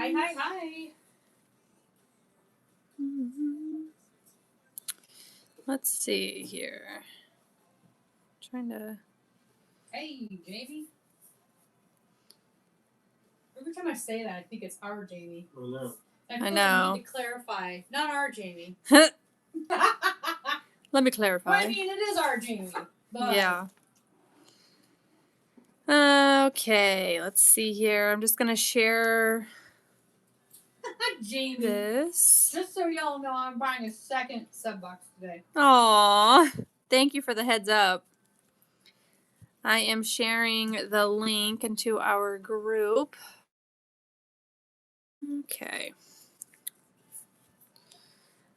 Hi, hi, hi. Let's see here. Trying to. Hey, Jamie. Every time I say that, I think it's our Jamie. Oh no. I know. We need to clarify. Not our Jamie. Let me clarify. Well, I mean, it is our Jamie. But Yeah. Okay, let's see here. I'm just going to share Jamie. this. Just so y'all know, I'm buying a second sub box today. Aw, thank you for the heads up. I am sharing the link into our group. Okay.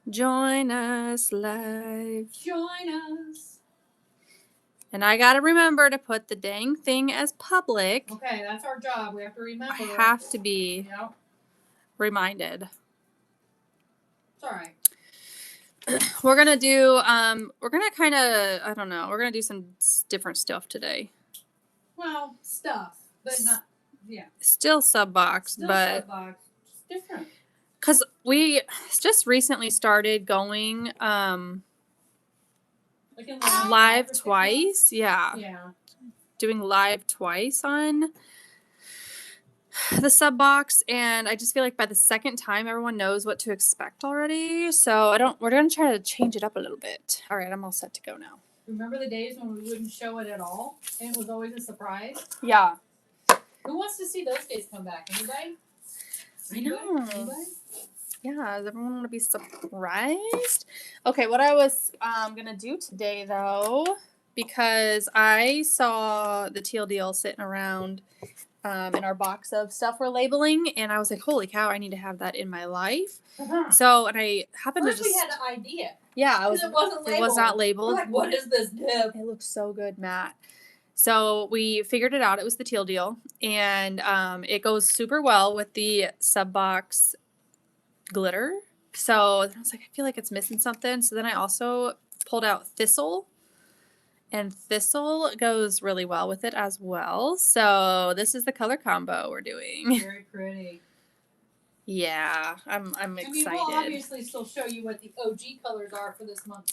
Join us live. Join us. And I got to remember to put the dang thing as public. Okay, that's our job. We have to remember. I have to be Yep. reminded. It's all right. We're going to do, we're going to kind of, I don't know, we're going to do some different stuff today. Well, stuff, but not, yeah. Still sub box, Still but. sub box. Just different. Because we just recently started going Like in live twice. Yeah. Yeah. Doing live twice on the sub box, and I just feel like by the second time everyone knows what to expect already. So we're gonna try to change it up a little bit. All right, I'm all set to go now. Remember the days when we wouldn't show it at all and it was always a surprise? Yeah. Who wants to see those days come back? Anybody? I know. Anybody? Yeah, does everyone want to be surprised? Okay, what I was gonna do today though, because I saw the teal deal sitting around in our box of stuff we're labeling, and I was like, holy cow, I need to have that in my life. So, and I happened First to just. we had an idea. Yeah, It wasn't labeled. It was not labeled. We're like, what is this dip? It looks so good, Matt. So we figured it out. It was the teal deal, and it goes super well with the sub box glitter. So I was like, I feel like it's missing something. So then I also pulled out thistle, and thistle goes really well with it as well. So this is the color combo we're doing. Very pretty. Yeah, I'm excited. I mean, we'll obviously still show you what the OG colors are for this month.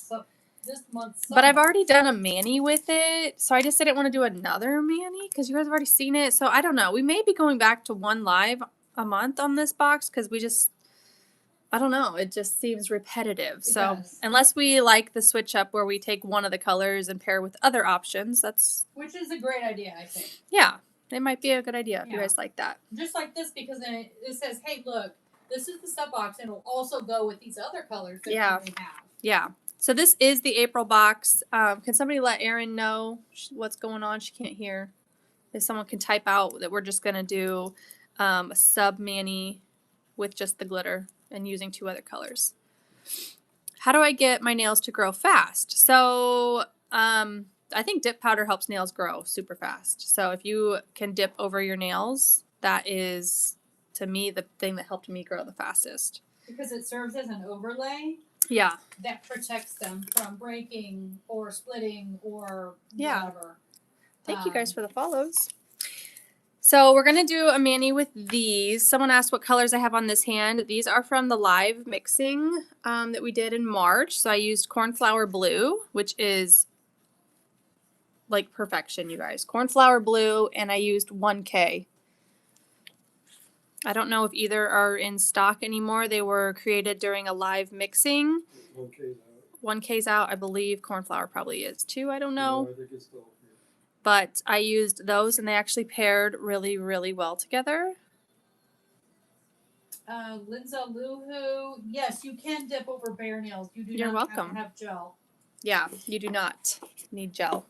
But I've already done a mani with it, so I just didn't want to do another mani because you guys have already seen it. So I don't know. We may be going back to one live a month on this box because I don't know. It just seems repetitive. So unless we like the switch up where we take one of the colors and pair with other options, which is a great idea, I think. Yeah, it might be a good idea if you guys like that. Just like this, because then it says, hey, look, this is the sub box, and it'll also go with these other colors that you may have. Yeah. So this is the April box. Can somebody let Erin know what's going on? She can't hear. If someone can type out that we're just going to do a sub mani with just the glitter and using 2 other colors. How do I get my nails to grow fast? So I think dip powder helps nails grow super fast. So if you can dip over your nails, that is, to me, the thing that helped me grow the fastest. Because it serves as an overlay. Yeah. That protects them from breaking or splitting or whatever. Thank you guys for the follows. So we're going to do a mani with these. Someone asked what colors I have on this hand. These are from the live mixing that we did in March. So I used cornflower blue, which is like perfection, you guys. Cornflower blue, and I used 1K. I don't know if either are in stock anymore. They were created during a live mixing. 1K's out. 1K's out. I believe cornflower probably is too. I don't know. No, I think it's still here. But I used those, and they actually paired really, really well together. Linza Luhu, yes, you can dip over bare nails. You're welcome. Have gel. Yeah, you do not need gel.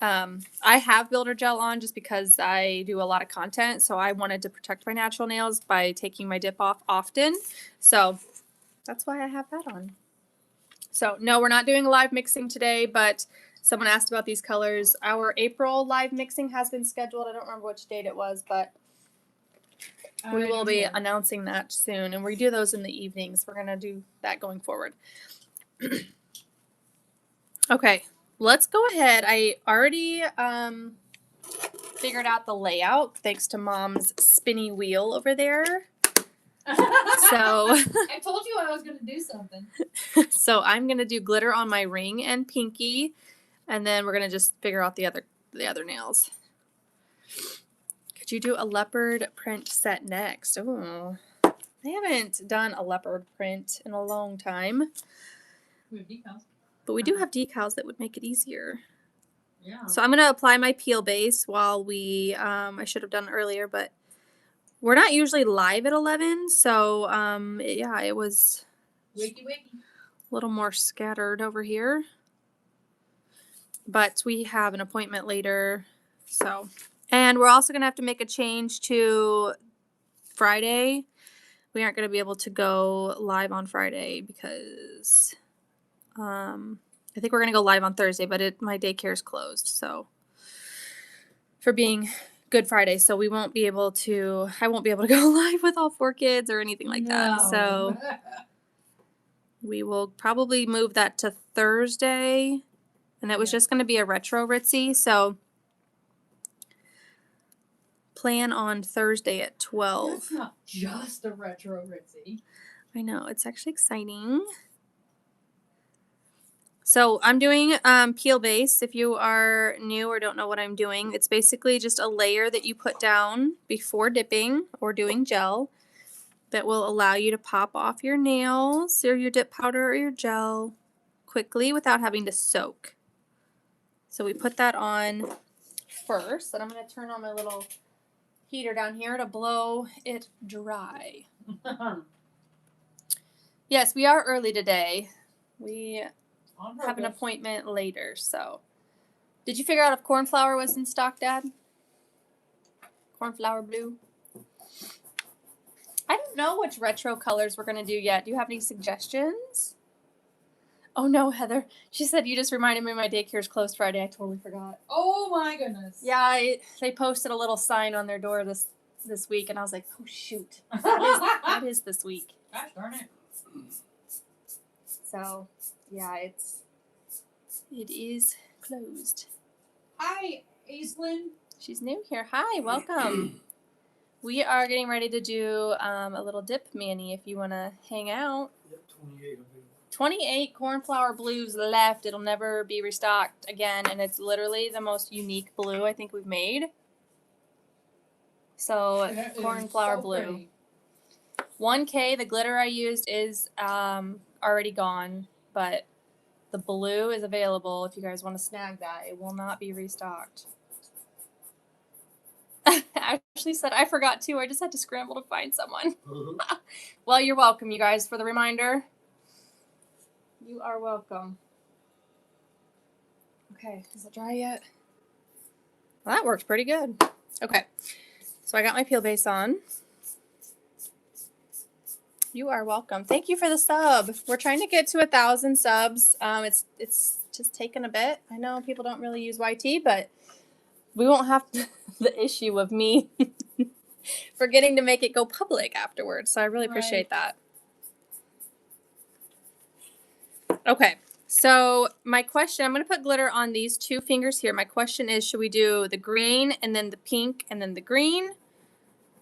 I have builder gel on just because I do a lot of content, so I wanted to protect my natural nails by taking my dip off often. So that's why I have that on. So no, we're not doing a live mixing today, but someone asked about these colors. Our April live mixing has been scheduled. I don't remember which date it was, but we will be announcing that soon. And we do those in the evenings. We're going to do that going forward. Okay, let's go ahead. I already figured out the layout thanks to Mom's spinny wheel over there. So, I told you I was going to do something. so I'm gonna do glitter on my ring and pinky, and then we're gonna just figure out the other nails. Could you do a leopard print set next? Oh, I haven't done a leopard print in a long time, We have decals. but we do have decals that would make it easier. Yeah. So I'm gonna apply my peel base while we. I should have done it earlier, but we're not usually live at 11, so yeah, it was Wiki wiki. a little more scattered over here. But we have an appointment later, so. And we're also going to have to make a change to Friday. We aren't going to be able to go live on Friday because I think we're going to go live on Thursday, but my daycare is closed, so for being Good Friday, so I won't be able to go live with all 4 kids or anything like that. So we will probably move that to Thursday. And it was just going to be a retro Ritzy, so plan on Thursday at 12. That's not just a retro Ritzy. I know, it's actually exciting. So I'm doing peel base. If you are new or don't know what I'm doing, it's basically just a layer that you put down before dipping or doing gel that will allow you to pop off your nails or your dip powder or your gel quickly without having to soak. So we put that on first, and I'm going to turn on my little heater down here to blow it dry. Yes, we are early today. We have an appointment later, so. Did you figure out if cornflower was in stock, Dad? Cornflower blue? I don't know which retro colors we're going to do yet. Do you have any suggestions? Oh no, Heather. She said you just reminded me my daycare's closed Friday. I totally forgot. Oh my goodness. Yeah, they posted a little sign on their door this week, and I was like, oh shoot, that is this week. Gosh darn it. So, yeah, it is closed. Hi, Aislinn. She's new here. Hi, welcome. We are getting ready to do a little dip mani if you want to hang out. Yep, 28 available. 28 cornflower blues left. It'll never be restocked again, and it's literally the most unique blue I think we've made. So, That is cornflower so blue. pretty. 1K, the glitter I used is already gone, but the blue is available if you guys want to snag that. It will not be restocked. Ashley said, I forgot too. I just had to scramble to find someone. Well, you're welcome, you guys, for the reminder. You are welcome. Okay, is it dry yet? Well, that worked pretty good. Okay, so I got my peel base on. You are welcome. Thank you for the sub. We're trying to get to 1,000 subs. It's just taken a bit. I know people don't really use YT, but we won't have the issue of me forgetting to make it go public afterwards. So I really appreciate that. Okay, so my question, I'm going to put glitter on these 2 fingers here. My question is, should we do the green and then the pink and then the green?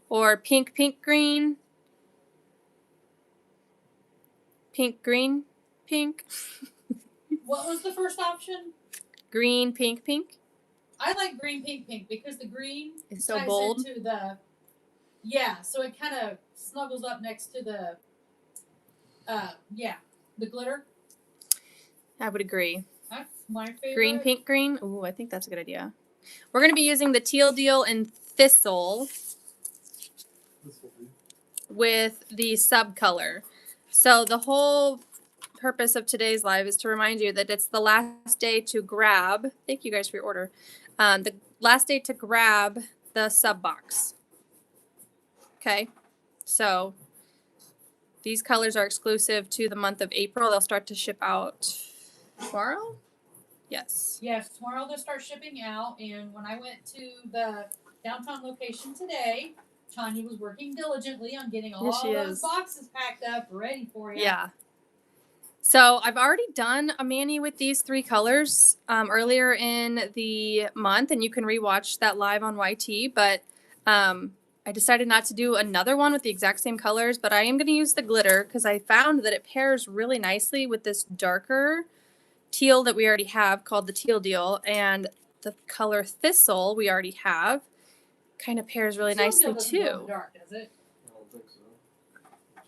Or pink, pink, green? Pink, green, pink? What was the first option? Green, pink, pink? I like green, pink, pink because the green It's so ties bold. into the. Yeah, so it kind of snuggles up next to the. The glitter. I would agree. That's my favorite. Green, pink, green. Ooh, I think that's a good idea. We're going to be using the teal deal and thistle This will be. with the sub color. So the whole purpose of today's live is to remind you that it's the last day to grab. Thank you guys for your order. The last day to grab the sub box. Okay, so these colors are exclusive to the month of April. They'll start to ship out tomorrow. Yes. Yes, tomorrow they'll start shipping out. And when I went to the downtown location today, Tanya was working diligently on getting all Yes, she those is. boxes packed up, ready for you. Yeah. So I've already done a mani with these 3 colors earlier in the month, and you can rewatch that live on YT. But I decided not to do another one with the exact same colors, but I am going to use the glitter because I found that it pairs really nicely with this darker teal that we already have called the Teal Deal, and the color Thistle we already have kind of pairs really Teal nicely Deal doesn't glow in the too. dark, does it? I don't think so.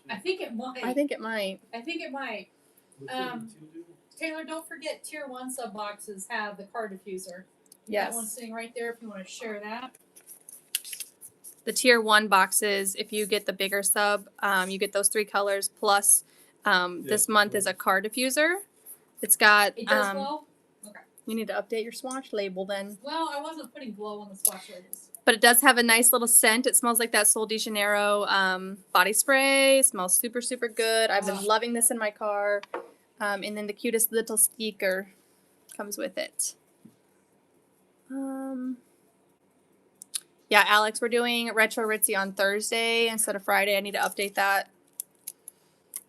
I think it might. I think it might. I think it might. Which one Um, did you do? Taylor, don't forget tier 1 sub boxes have the card diffuser. Yes. That one's sitting right there if you want to share that. The tier 1 boxes, if you get the bigger sub, you get those 3 colors plus this month is a card diffuser. It's got It does glow? Okay. you need to update your swatch label then. Well, I wasn't putting glow on the swatch labels. But it does have a nice little scent. It smells like that Sol de Janeiro body spray. It smells super, super good. I've been loving this in my car. And then the cutest little sticker comes with it. Yeah, Alex, we're doing Retro Ritzy on Thursday instead of Friday. I need to update that.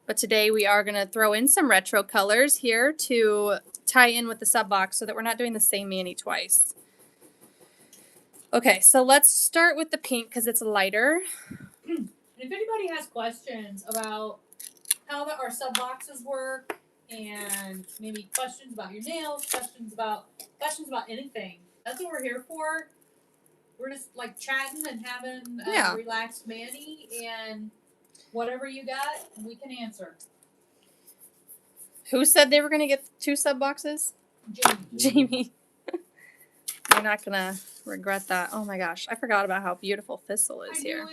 But today we are going to throw in some retro colors here to tie in with the sub box so that we're not doing the same mani twice. Okay, so let's start with the pink because it's lighter. And if anybody has questions about how our sub boxes work, and maybe questions about your nails, questions about anything, that's what we're here for. We're just like chatting and having a relaxed mani, and whatever you got, we can answer. Who said they were going to get 2 sub boxes? Jamie. You're not going to regret that. Oh my gosh, I forgot about how beautiful Thistle is here.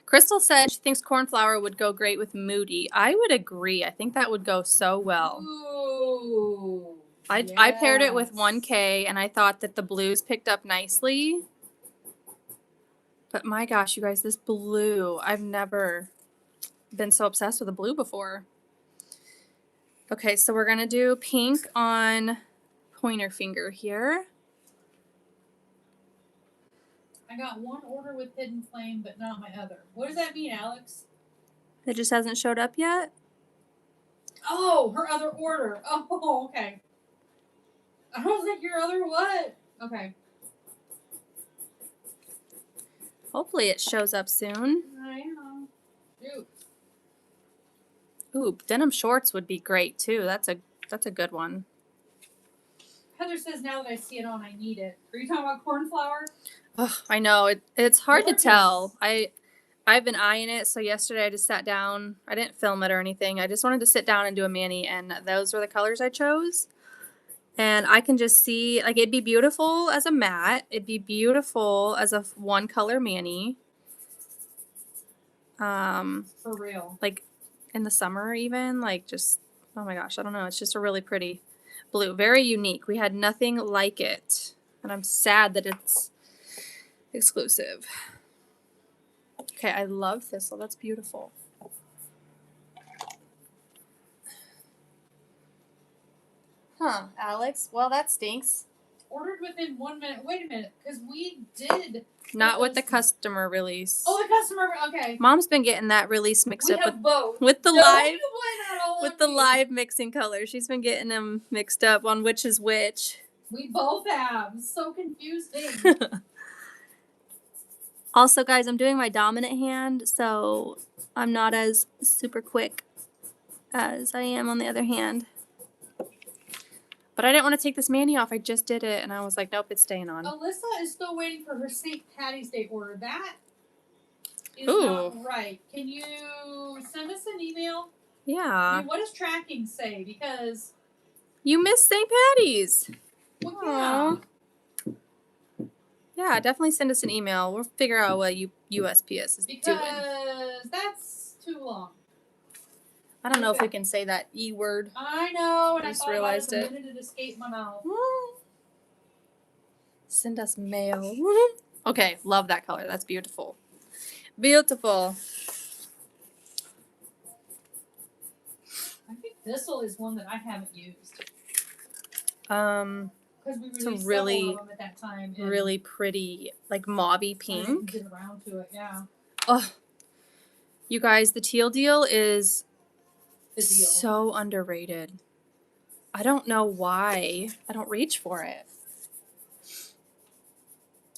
Crystal said she thinks cornflower would go great with Moody. I would agree. I think that would go so well. Ooh, I paired it with 1K, and I thought that the blues picked up nicely. But my gosh, you guys, this blue, I've never been so obsessed with a blue before. Okay, so we're going to do pink on pointer finger here. I got one order with Hidden Flame, but not my other. What does that mean, Alex? It just hasn't showed up yet? Oh, her other order. Oh, okay. I was like, your other what? Okay. Hopefully it shows up soon. I know. Shoot. Ooh, denim shorts would be great too. That's a good one. Heather says, now that I see it on, I need it. Are you talking about cornflower? Oh, I know. It's hard Gorgeous. to tell. I've been eyeing it, so yesterday I just sat down. I didn't film it or anything. I just wanted to sit down and do a mani, and those were the colors I chose. And I can just see, like, it'd be beautiful as a matte. It'd be beautiful as a one color mani. For real. Like in the summer even, like just, oh my gosh, I don't know. It's just a really pretty blue. Very unique. We had nothing like it. And I'm sad that it's exclusive. Okay, I love Thistle. That's beautiful. Huh, Alex? Well, that stinks. Ordered within 1 minute. Wait a minute, because we did. Not with the customer release. Oh, the customer. Okay. Mom's been getting that release mixed We up have both. with the No, live you blame that all with on the me. live mixing colors. She's been getting them mixed up on which is which. We both have. It's so confusing. Also, guys, I'm doing my dominant hand, so I'm not as super quick as I am on the other hand. But I didn't want to take this mani off. I just did it, and I was like, nope, it's staying on. Alyssa is still waiting for her St. Patty's Day order. That is Ooh. not right. Can you send us an email? I Yeah. mean, what does tracking say? Because, You missed St. Patty's. well, Aw. Yeah, definitely send us an email. We'll figure out what USPS is because doing. that's too long. I don't know if we can say that E word. I know, and I I just thought realized about it it. the minute it escaped my mouth. Send us mail. Okay, love that color. That's beautiful. Beautiful. I think Thistle is one that I haven't used. Because we It's a released really, several of them at that time. and really pretty, like mauvey I pink. didn't get around to it, yeah. Oh, you guys, the teal deal is The deal. so underrated. I don't know why I don't reach for it.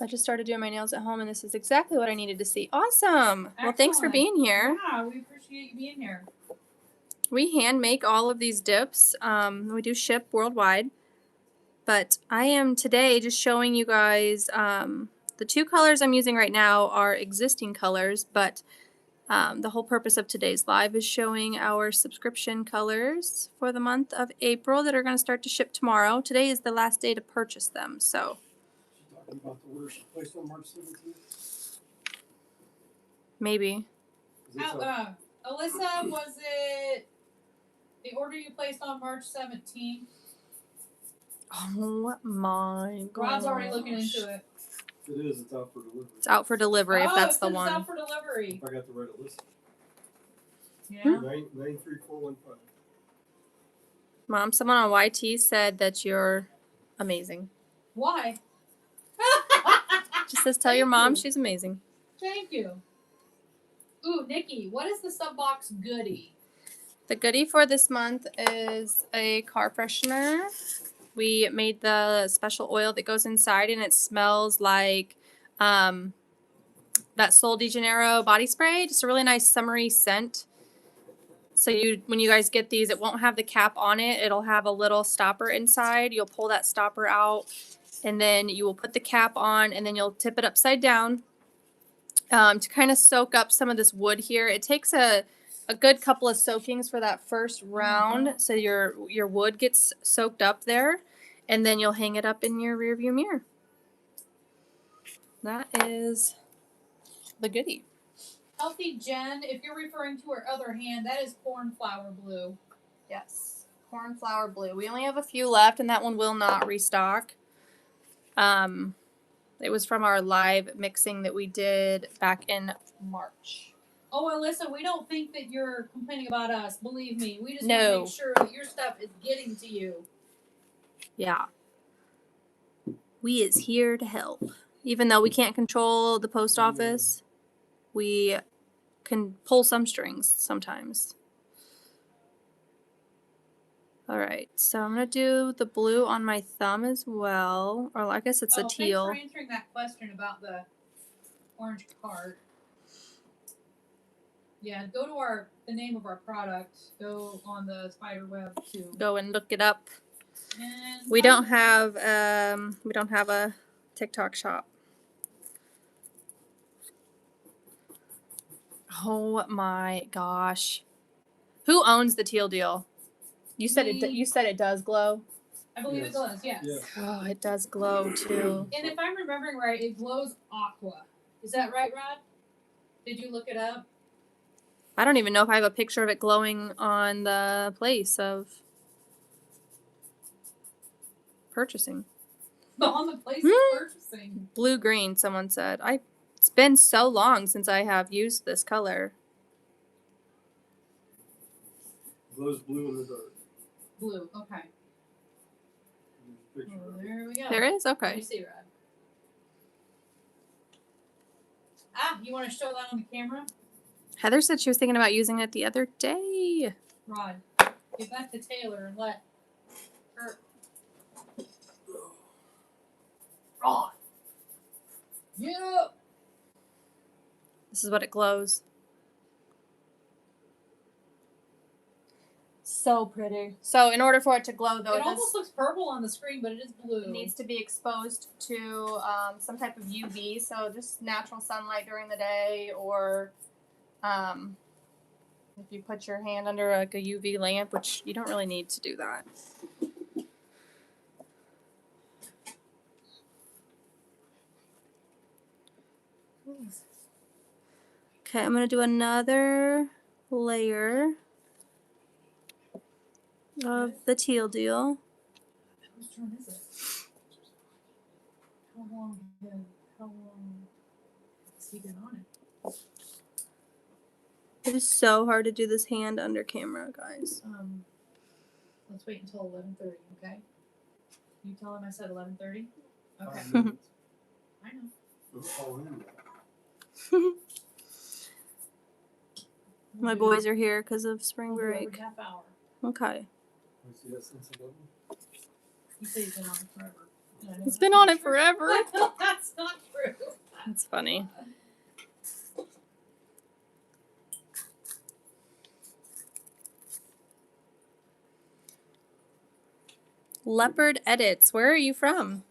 I just started doing my nails at home, and this is exactly what I needed to see. Awesome. Well, thanks for Excellent. being here. Yeah, we appreciate you being here. We hand make all of these dips. We do ship worldwide. But I am today just showing you guys the two colors I'm using right now are existing colors, but the whole purpose of today's live is showing our subscription colors for the month of April that are going to start to ship tomorrow. Today is the last day to purchase them, so She talking about the order she placed on March 17th? maybe. Alyssa, was it the order you placed on March 17th? Oh my god. Rod's already looking into it. It is. It's out for delivery. It's out for delivery if that's the It's one. out for delivery. If I got the right list. Yeah. 93415. Mom, someone on YT said that you're amazing. Why? Just says tell your Thank mom you. she's amazing. Thank you. Ooh, Nikki, what is the sub box goodie? The goodie for this month is a car freshener. We made the special oil that goes inside, and it smells like that Sol de Janeiro body spray. Just a really nice summery scent. So when you guys get these, it won't have the cap on it. It'll have a little stopper inside. You'll pull that stopper out, and then you will put the cap on, and then you'll tip it upside down to kind of soak up some of this wood here. It takes a good couple of soakings for that first round, so your wood gets soaked up there, and then you'll hang it up in your rear view mirror. That is the goodie. Healthy Jen, if you're referring to her other hand, that is cornflower blue. Yes, cornflower blue. We only have a few left, and that one will not restock. It was from our live mixing that we did back in March. Oh, Alyssa, we don't think that you're complaining about us. Believe me, we just No. want to make sure that your stuff is getting to you. Yeah. We is here to help. Even though we can't control the post office, we can pull some strings sometimes. All right, so I'm going to do the blue on my thumb as well. Or I guess it's a teal. Thanks for answering that question about the orange card. Yeah, go to the name of our product. Go on the spider web too. Go and look it up. And We don't have a TikTok shop. Oh my gosh. Who owns the teal deal? You said it does glow. I believe Yes. it does, yes. Yeah. Oh, it does glow too. And if I'm remembering right, it glows aqua. Is that right, Rod? Did you look it up? I don't even know if I have a picture of it glowing on the place of purchasing. On the place of purchasing. Blue green, someone said. It's been so long since I have used this color. Glows blue in the dark. Blue, okay. There's a picture Well, of it. there we go. There is? Let me Okay. see, Rod. You want to show that on the camera? Heather said she was thinking about using it the other day. Rod, give that to Taylor and let her. Rod! Get up! This is what it glows. So pretty. So in order for it to glow, though, It almost looks purple on the screen, but it is blue. it needs to be exposed to some type of UV, so just natural sunlight during the day, or if you put your hand under like a UV lamp, which you don't really need to do that. Okay, I'm going to do another layer of the teal deal. Whose turn is it? How long has he been on it? It is so hard to do this hand under camera, guys. Let's wait until 11:30, okay? You tell him I said 11:30? Okay. 5 minutes. I know. Don't call him. My boys are here because of spring We'll do break. every half hour. Okay. I see that since 11. You say he's been on it forever. And I know It's that's been not on it true. forever. I know that's not That's funny. Leopard Edits. Where are you from?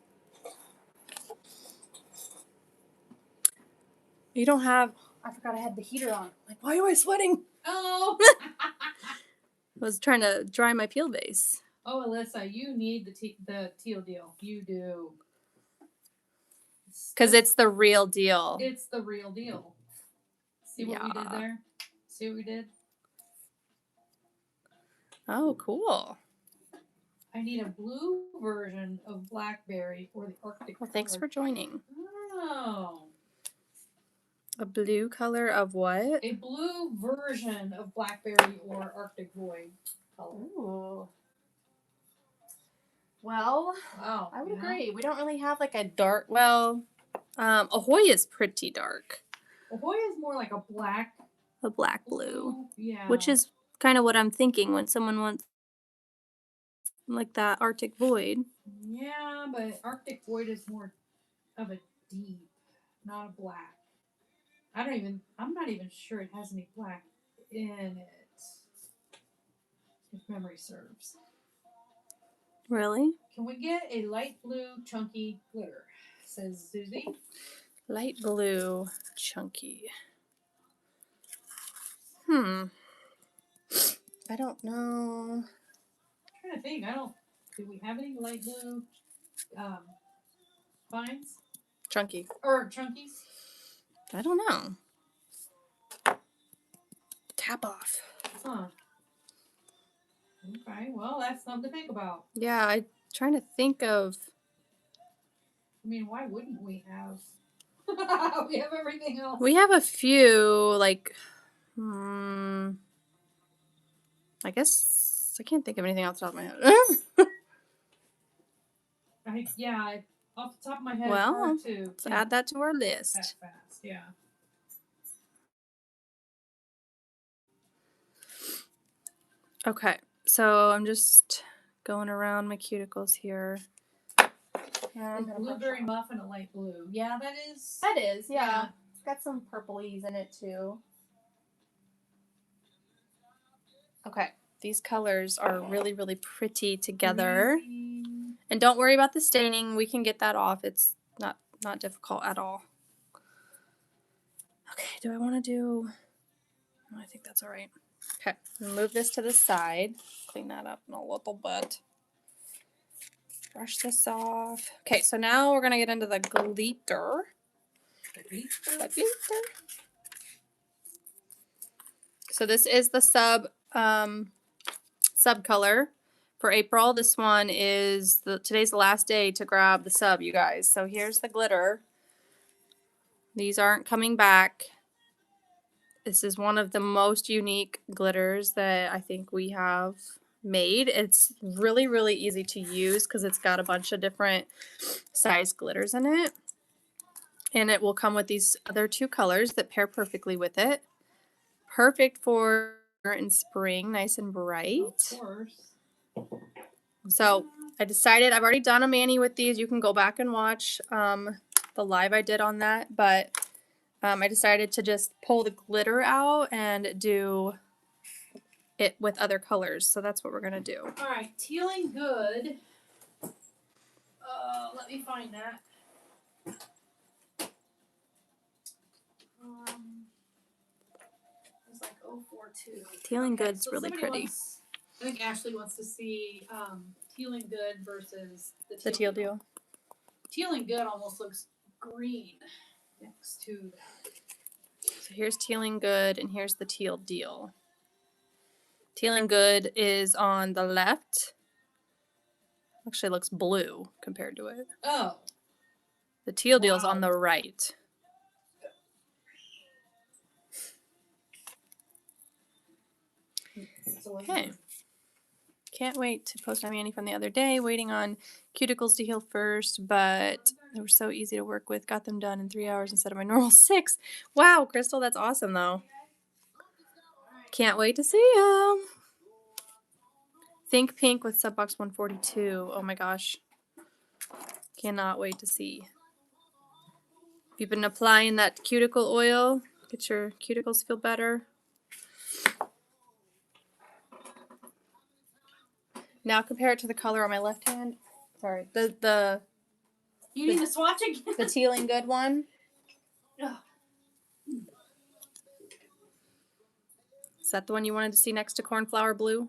You don't have... I forgot I had the heater on. Like, why am I sweating? Oh. I was trying to dry my peel base. Oh, Alyssa, you need the teal deal. You do. Because it's the real deal. It's the real deal. See what we did Yeah. there? See what we did? Oh, cool. I need a blue version of blackberry or the Arctic. Well, thanks for joining. Oh. A blue color of what? A blue version of blackberry or Arctic void color. Ooh. Well, Wow. I would you know? agree. We don't really have like a dark. Well, Ahoy is pretty dark. Ahoy is more like a black A black blue, Yeah. which is kind of what I'm thinking when someone wants like that Arctic Void. Yeah, but Arctic void is more of a deep, not a black. I'm not even sure it has any black in it. If memory serves. Really? Can we get a light blue chunky glitter? Says Susie. Light blue, chunky. I don't know. I'm trying to think. Do we have any light blue vines? Chunky. Or chunkies? I don't know. Tap off. Huh. Okay, well, that's something to think about. Yeah, I'm trying to think of. I mean, why wouldn't we have? We have everything else. We have a few, like, I guess I can't think of anything off the top of my head. Off the top of my head, Well, hard to let's add that to our list. that fast. Yeah. Okay, so I'm just going around my cuticles here. A blueberry muff and a light blue. Yeah, that is. That is, yeah. Yeah. It's got some purplies in it too. Okay, these colors are really, really pretty together. And don't worry about the staining. We can get that off. It's not difficult at all. Okay, do I want to do... Oh, I think that's all right. Okay, move this to the side. Clean that up in a little bit. Brush this off. Okay, so now we're going to get into the glitter. The glitter. So this is the sub color for April. This one is today's the last day to grab the sub, you guys. So here's the glitter. These aren't coming back. This is one of the most unique glitters that I think we have made. It's really, really easy to use because it's got a bunch of different size glitters in it. And it will come with these other two colors that pair perfectly with it. Perfect for in spring, nice and bright. Of course. So I decided, I've already done a mani with these. You can go back and watch the live I did on that. But I decided to just pull the glitter out and do it with other colors. So that's what we're going to do. All right, tealing good. Let me find that. It's like 042. Tealing Good's so really pretty. I think Ashley wants to see tealing good versus The teal deal. Tealing good almost looks green next to that. So here's Tealing Good and here's the teal deal. Tealing Good is on the left. Actually looks blue compared to it. Oh. The teal deal's Wow. on the right. Okay. Can't wait to post my mani from the other day. Waiting on cuticles to heal first, but they were so easy to work with. Got them done in 3 hours instead of my normal 6. Wow, Crystal, that's awesome though. Can't wait to see them. Think Pink with Subbox 142. Oh my gosh. Cannot wait to see. If You've been applying that cuticle oil. Get your cuticles feel better. Now compare it to the color on my left hand. Sorry. The You need to swatch again. the Tealing Good one. Ugh. Is that the one you wanted to see next to Cornflower Blue?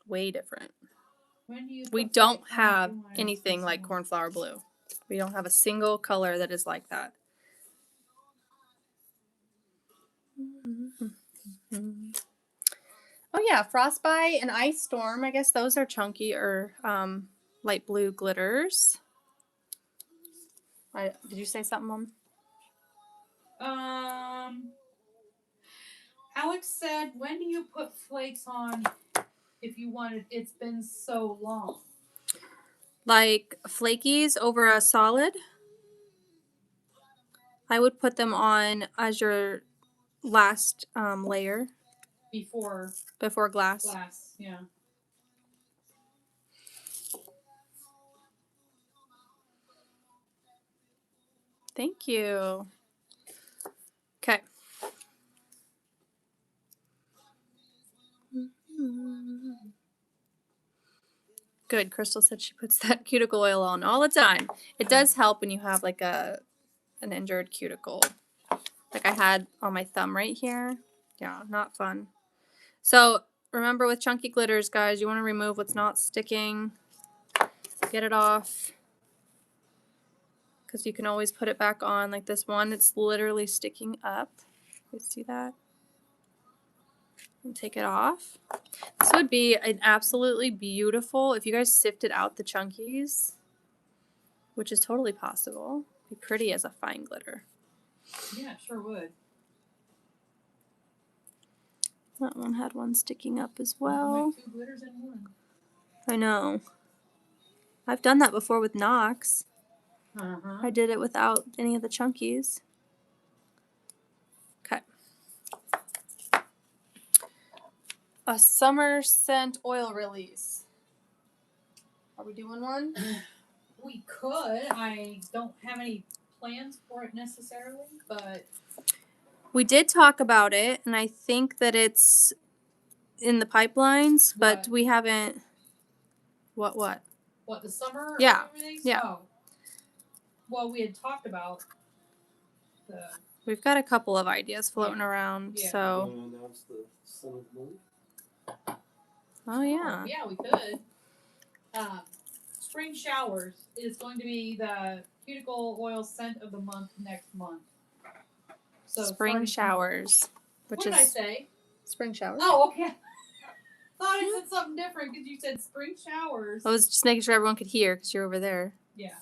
Way different. When do you We put don't flakes on have your lines? anything This like one. Cornflower Blue. We don't have a single color that is like that. Oh yeah, Frostbite and Ice Storm. I guess those are chunky or light blue glitters. Did you say something, Mom? Alex said, when do you put flakes on if you wanted? It's been so long. Like flakies over a solid. I would put them on as your last layer Before glass. glass, yeah. Thank you. Okay. Good. Crystal said she puts that cuticle oil on all the time. It does help when you have like an injured cuticle. Like I had on my thumb right here. Yeah, not fun. So remember with chunky glitters, guys, you want to remove what's not sticking. Get it off. Because you can always put it back on. Like this one, it's literally sticking up. You see that? And take it off. This would be an absolutely beautiful, if you guys sifted out the chunkies, which is totally possible, be pretty as a fine glitter. Yeah, it sure would. That one had one sticking up as well. Like 2 glitters in one. I know. I've done that before with Knox. Uh-huh. I did it without any of the chunkies. Okay. A summer scent oil release. Are we doing one? We could. I don't have any plans for it necessarily, but We did talk about it, and I think that it's in the pipelines, but What? we haven't. What? what, the summer Yeah, oil release? yeah. Oh. Well, we had talked about the We've got a couple of ideas floating around, Yeah. so. Want to announce the Son of the Moon? Oh, yeah. yeah, we could. Spring showers is going to be the cuticle oil scent of the month next month. So Spring starting showers. Which What is did I say? spring showers. Oh, okay. Thought I said something different because you said spring showers. I was just making sure everyone could hear because you're over there. Yeah.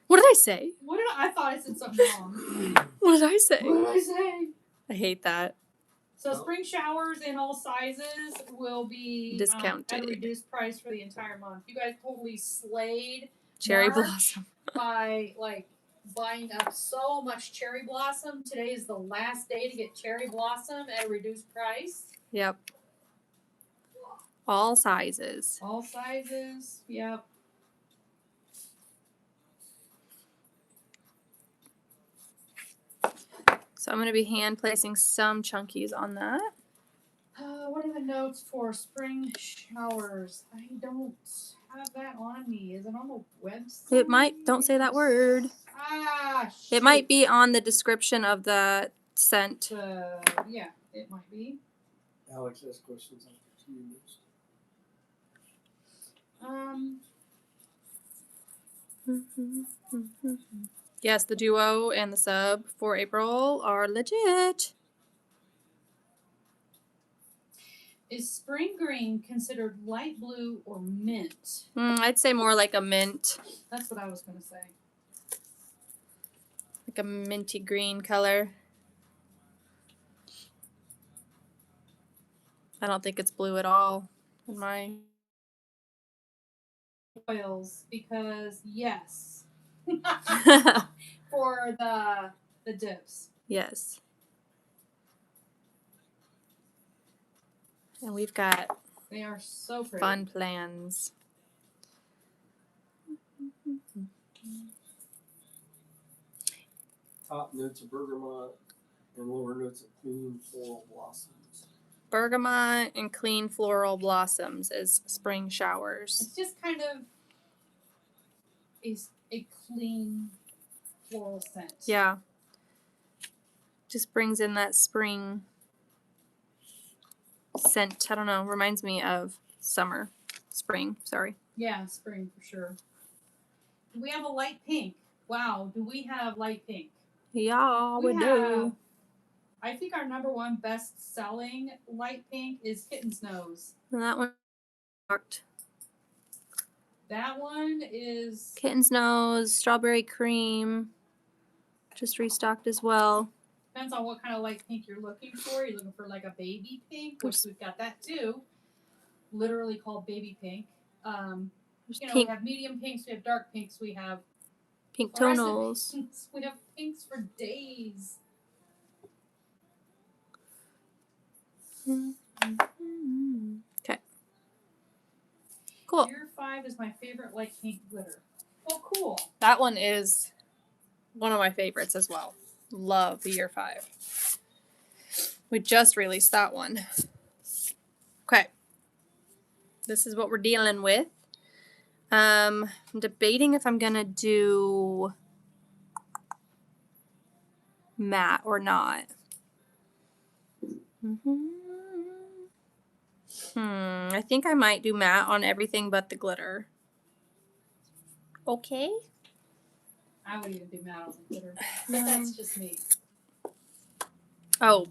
What did I say? What did I thought I said something wrong. What did I say? What did I say? I hate that. So spring showers in all sizes will be Discounted. at a reduced price for the entire month. You guys totally slayed Cherry March blossom. by buying up so much cherry blossom. Today is the last day to get cherry blossom at a reduced price. Yep. All sizes. All sizes. Yep. So I'm going to be hand placing some chunkies on that. What are the notes for spring showers? I don't have that on me. Is it on the website? It might. Don't say that word. Ah, It might be on the description of the scent. Yeah, it might be. Alex has questions on the 2 minutes. Yes, the duo and the sub for April are legit. Is spring green considered light blue or mint? I'd say more like a mint. That's what I was going to say. Like a minty green color. I don't think it's blue at all in my. Oils, because yes. For the dips. Yes. And we've got They are so pretty. fun plans. top notes of bergamot and lower notes of clean floral blossoms. Bergamot and clean floral blossoms is spring showers. It's just kind of a clean floral scent. Yeah. Just brings in that spring scent. I don't know. Reminds me of summer. Spring, sorry. Yeah, spring for sure. Do we have a light pink? Wow, do we have light pink? Yeah, we have, do. I think our number one best selling light pink is Kitten's Nose. And that one rocked. That one is Kitten's Nose, strawberry cream. Just restocked as well. depends on what kind of light pink you're looking for. You're looking for like a baby pink, which we've got that too. Literally called baby pink. There's You know, pink, we have medium pinks, we have dark pinks, we have pink fluorescent tonals. pinks. We have pinks for days. Okay. Cool. Year 5 is my favorite light pink glitter. Well, cool. That one is one of my favorites as well. Love the year 5. We just released that one. Okay. This is what we're dealing with. I'm debating if I'm gonna do matte or not. I think I might do matte on everything but the glitter. Okay. I would even do matte on the glitter. But that's just me. Oh,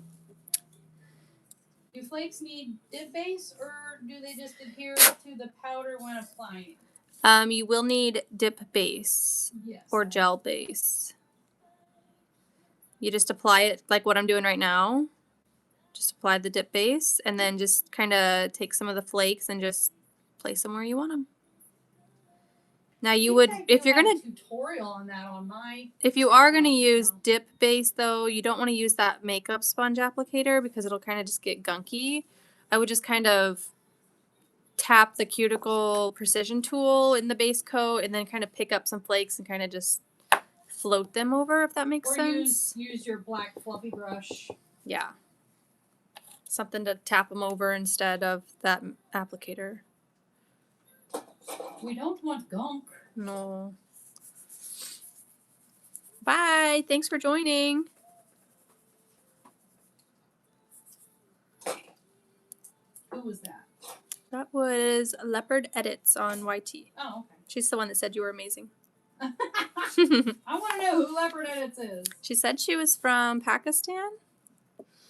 Do flakes need dip base or do they just adhere to the powder when applying? you will need dip base Yes. or gel base. You just apply it like what I'm doing right now. Just apply the dip base and then just kind of take some of the flakes and just place them where you want them. Now you would, if you're gonna, tutorial on that on my. if you are gonna TikTok use now. dip base though, you don't want to use that makeup sponge applicator because it'll kind of just get gunky. I would just kind of tap the cuticle precision tool in the base coat and then kind of pick up some flakes and kind of just float them over, if that makes Or sense. use your black fluffy brush. Yeah. Something to tap them over instead of that applicator. We don't want gunk. No. Bye. Thanks for joining. Who was that? That was Leopard Edits on YT. Oh, okay. She's the one that said you were amazing. I want to know who Leopard Edits is. She said she was from Pakistan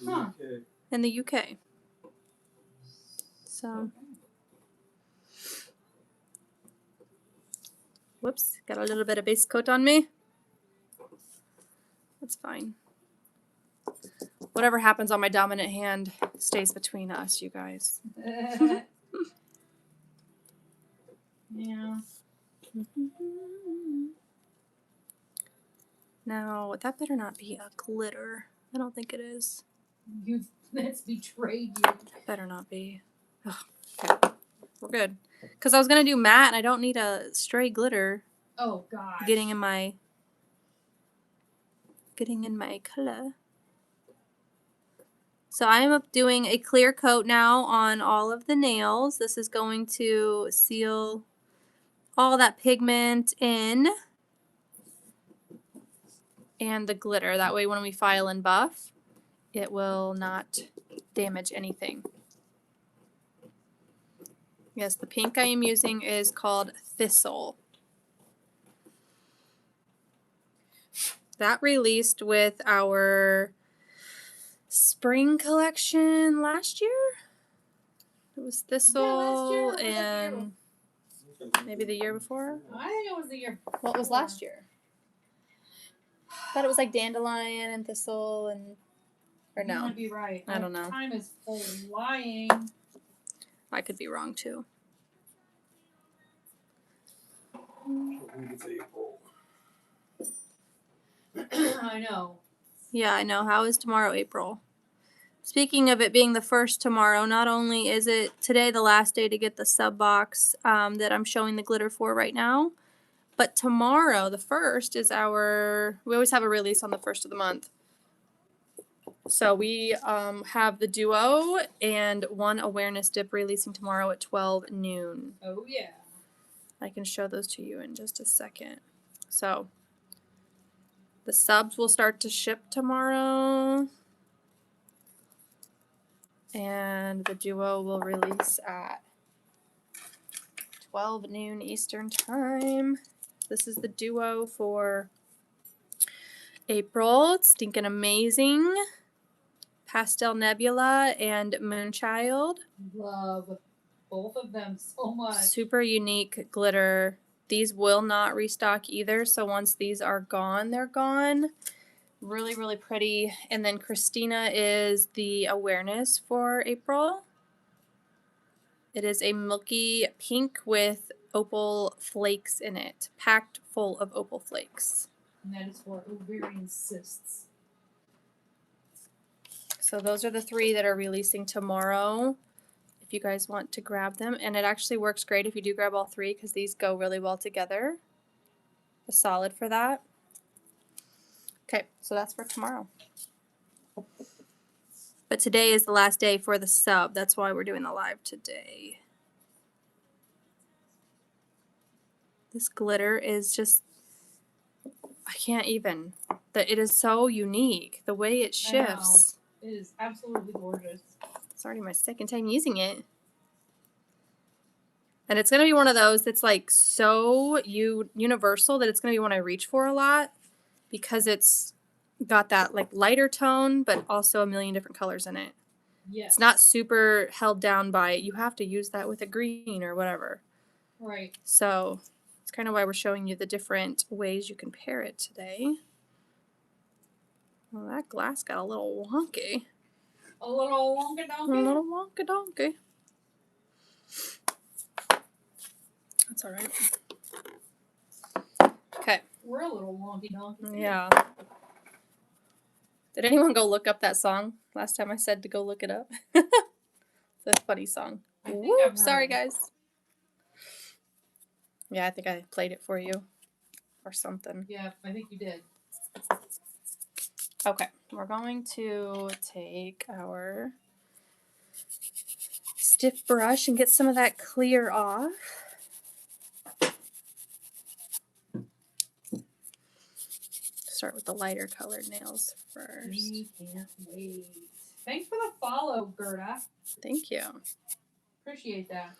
Huh. Okay. in the UK. So, whoops, got a little bit of base coat on me. That's fine. Whatever happens on my dominant hand stays between us, you guys. Yeah. Now, that better not be a glitter. I don't think it is. That's betrayed you. That better not be. Ugh, okay. We're good. Because I was going to do matte and I don't need a stray glitter Oh gosh. getting in my color. So I am doing a clear coat now on all of the nails. This is going to seal all that pigment in and the glitter. That way when we file and buff, it will not damage anything. Yes, the pink I am using is called Thistle. That released with our spring collection last year. It was Thistle last year or was it the year and maybe the year before. I think it was the year. What was last year? I thought it was like dandelion and thistle and or You no. might be right. I don't know. Time is flying. I could be wrong too. I believe it's April. I know. Yeah, I know. How is tomorrow, April? Speaking of it being the first tomorrow, not only is it today the last day to get the sub box that I'm showing the glitter for right now, But tomorrow, the 1st, is we always have a release on the 1st of the month. So we have the duo and one awareness dip releasing tomorrow at 12 noon. Oh, yeah. I can show those to you in just a second. So the subs will start to ship tomorrow. And the duo will release at 12 noon Eastern time. This is the duo for April. It's stinking amazing. Pastel Nebula and Moonchild. Love both of them so much. Super unique glitter. These will not restock either, so once these are gone, they're gone. Really, really pretty. And then Christina is the awareness for April. It is a milky pink with opal flakes in it, packed full of opal flakes. And that is for ovarian cysts. So those are the 3 that are releasing tomorrow if you guys want to grab them. And it actually works great if you do grab all 3 because these go really well together. A solid for that. Okay, so that's for tomorrow. But today is the last day for the sub. That's why we're doing the live today. This glitter is just, I can't even. It is so unique. The way it shifts. It is absolutely gorgeous. It's already my 2nd time using it. And it's going to be one of those that's like so universal that it's going to be one I reach for a lot because it's got that like lighter tone but also a million different colors in it. Yes. It's not super held down by you have to use that with a green or whatever. Right. So it's kind of why we're showing you the different ways you can pair it today. Well, that glass got a little wonky. A little wonka A donkey. little wonka donkey. That's all right. Okay. We're a little wonky donkey. Yeah. Did anyone go look up that song? Last time I said to go look it up. It's a funny song. I think Whoop, I've heard sorry it. guys. Yeah, I think I played it for you or something. Yeah, I think you did. Okay, we're going to take our stiff brush and get some of that clear off. Start with the lighter colored nails first. We can't wait. Thanks for the follow, Gerda. Thank you. Appreciate that.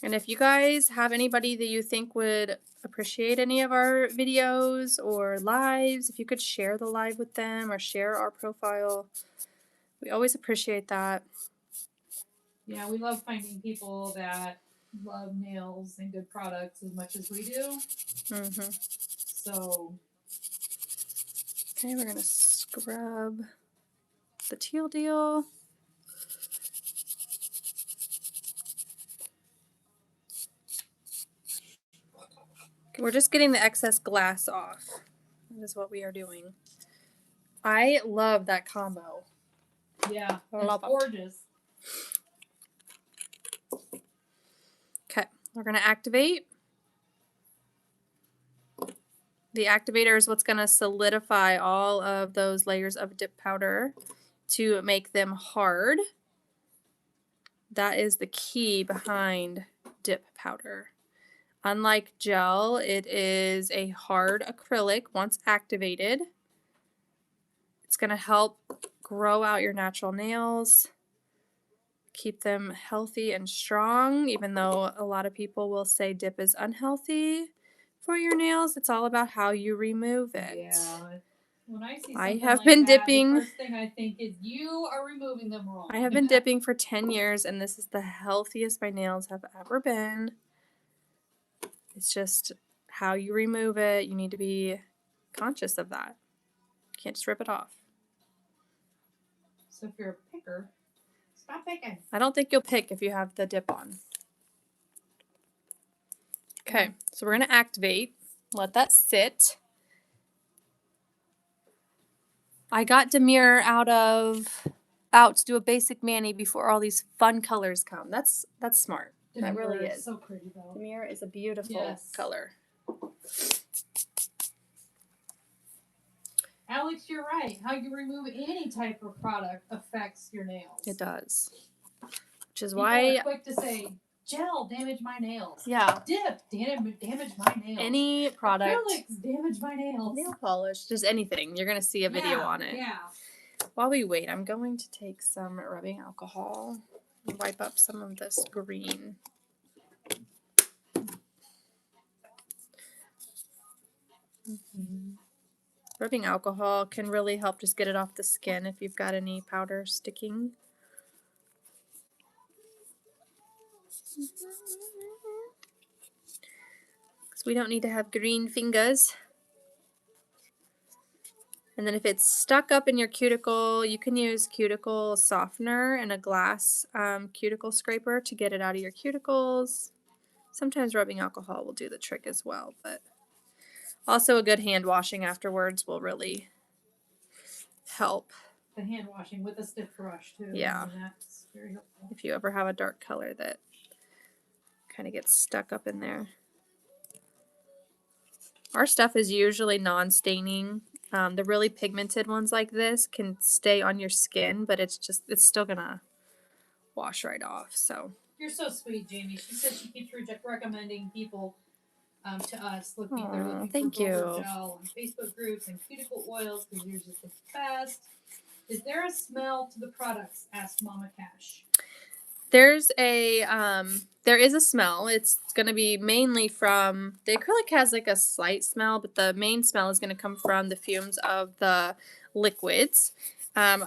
And if you guys have anybody that you think would appreciate any of our videos or lives, if you could share the live with them or share our profile, we always appreciate that. Yeah, we love finding people that love nails and good products as much as we do. Mm-hmm. So, Okay, we're going to scrub the teal deal. Okay, we're just getting the excess glass off. That is what we are doing. I love that combo. yeah, I it's love it. gorgeous. Okay, we're going to activate. The activator is what's going to solidify all of those layers of dip powder to make them hard. That is the key behind dip powder. Unlike gel, it is a hard acrylic once activated. It's going to help grow out your natural nails, keep them healthy and strong, even though a lot of people will say dip is unhealthy for your nails. It's all about how you remove it. Yeah. When I see I something have like been that, dipping. the first thing I think is you are removing them wrong. I have been dipping for 10 years, and this is the healthiest my nails have ever been. It's just how you remove it. You need to be conscious of that. You can't just rip it off. So if you're a picker, stop picking. I don't think you'll pick if you have the dip on. Okay, so we're going to activate. Let that sit. I got Demure out to do a basic mani before all these fun colors come. That's smart. That really is. So pretty though. Demure is a beautiful Yes. color. Alex, you're right. How you remove any type of product affects your nails. It does. Which is People why are quick to say, gel damage my nails. yeah, Dip damage my nails. any product, Acrylics damage my nails. nail polish, just anything, you're gonna see a video on it. Yeah. While we wait, I'm going to take some rubbing alcohol and wipe up some of this green. Rubbing alcohol can really help just get it off the skin if you've got any powder sticking. Because we don't need to have green fingers. And then if it's stuck up in your cuticle, you can use cuticle softener and a glass cuticle scraper to get it out of your cuticles. Sometimes rubbing alcohol will do the trick as well, but also a good hand washing afterwards will really help. The hand washing with a stiff brush too. Yeah. And that's very helpful. If you ever have a dark color that kind of gets stuck up in there. Our stuff is usually non-staining. The really pigmented ones like this can stay on your skin, but it's still gonna wash right off. So You're so sweet, Jamie. She said she keeps recommending people to us they're Aw, looking thank for you. Builder Gel on Facebook groups and cuticle oils because yours is the best. Is there a smell to the products? Asked Mama Cash. there is a smell. It's gonna be mainly from the acrylic has like a slight smell, but the main smell is gonna come from the fumes of the liquids.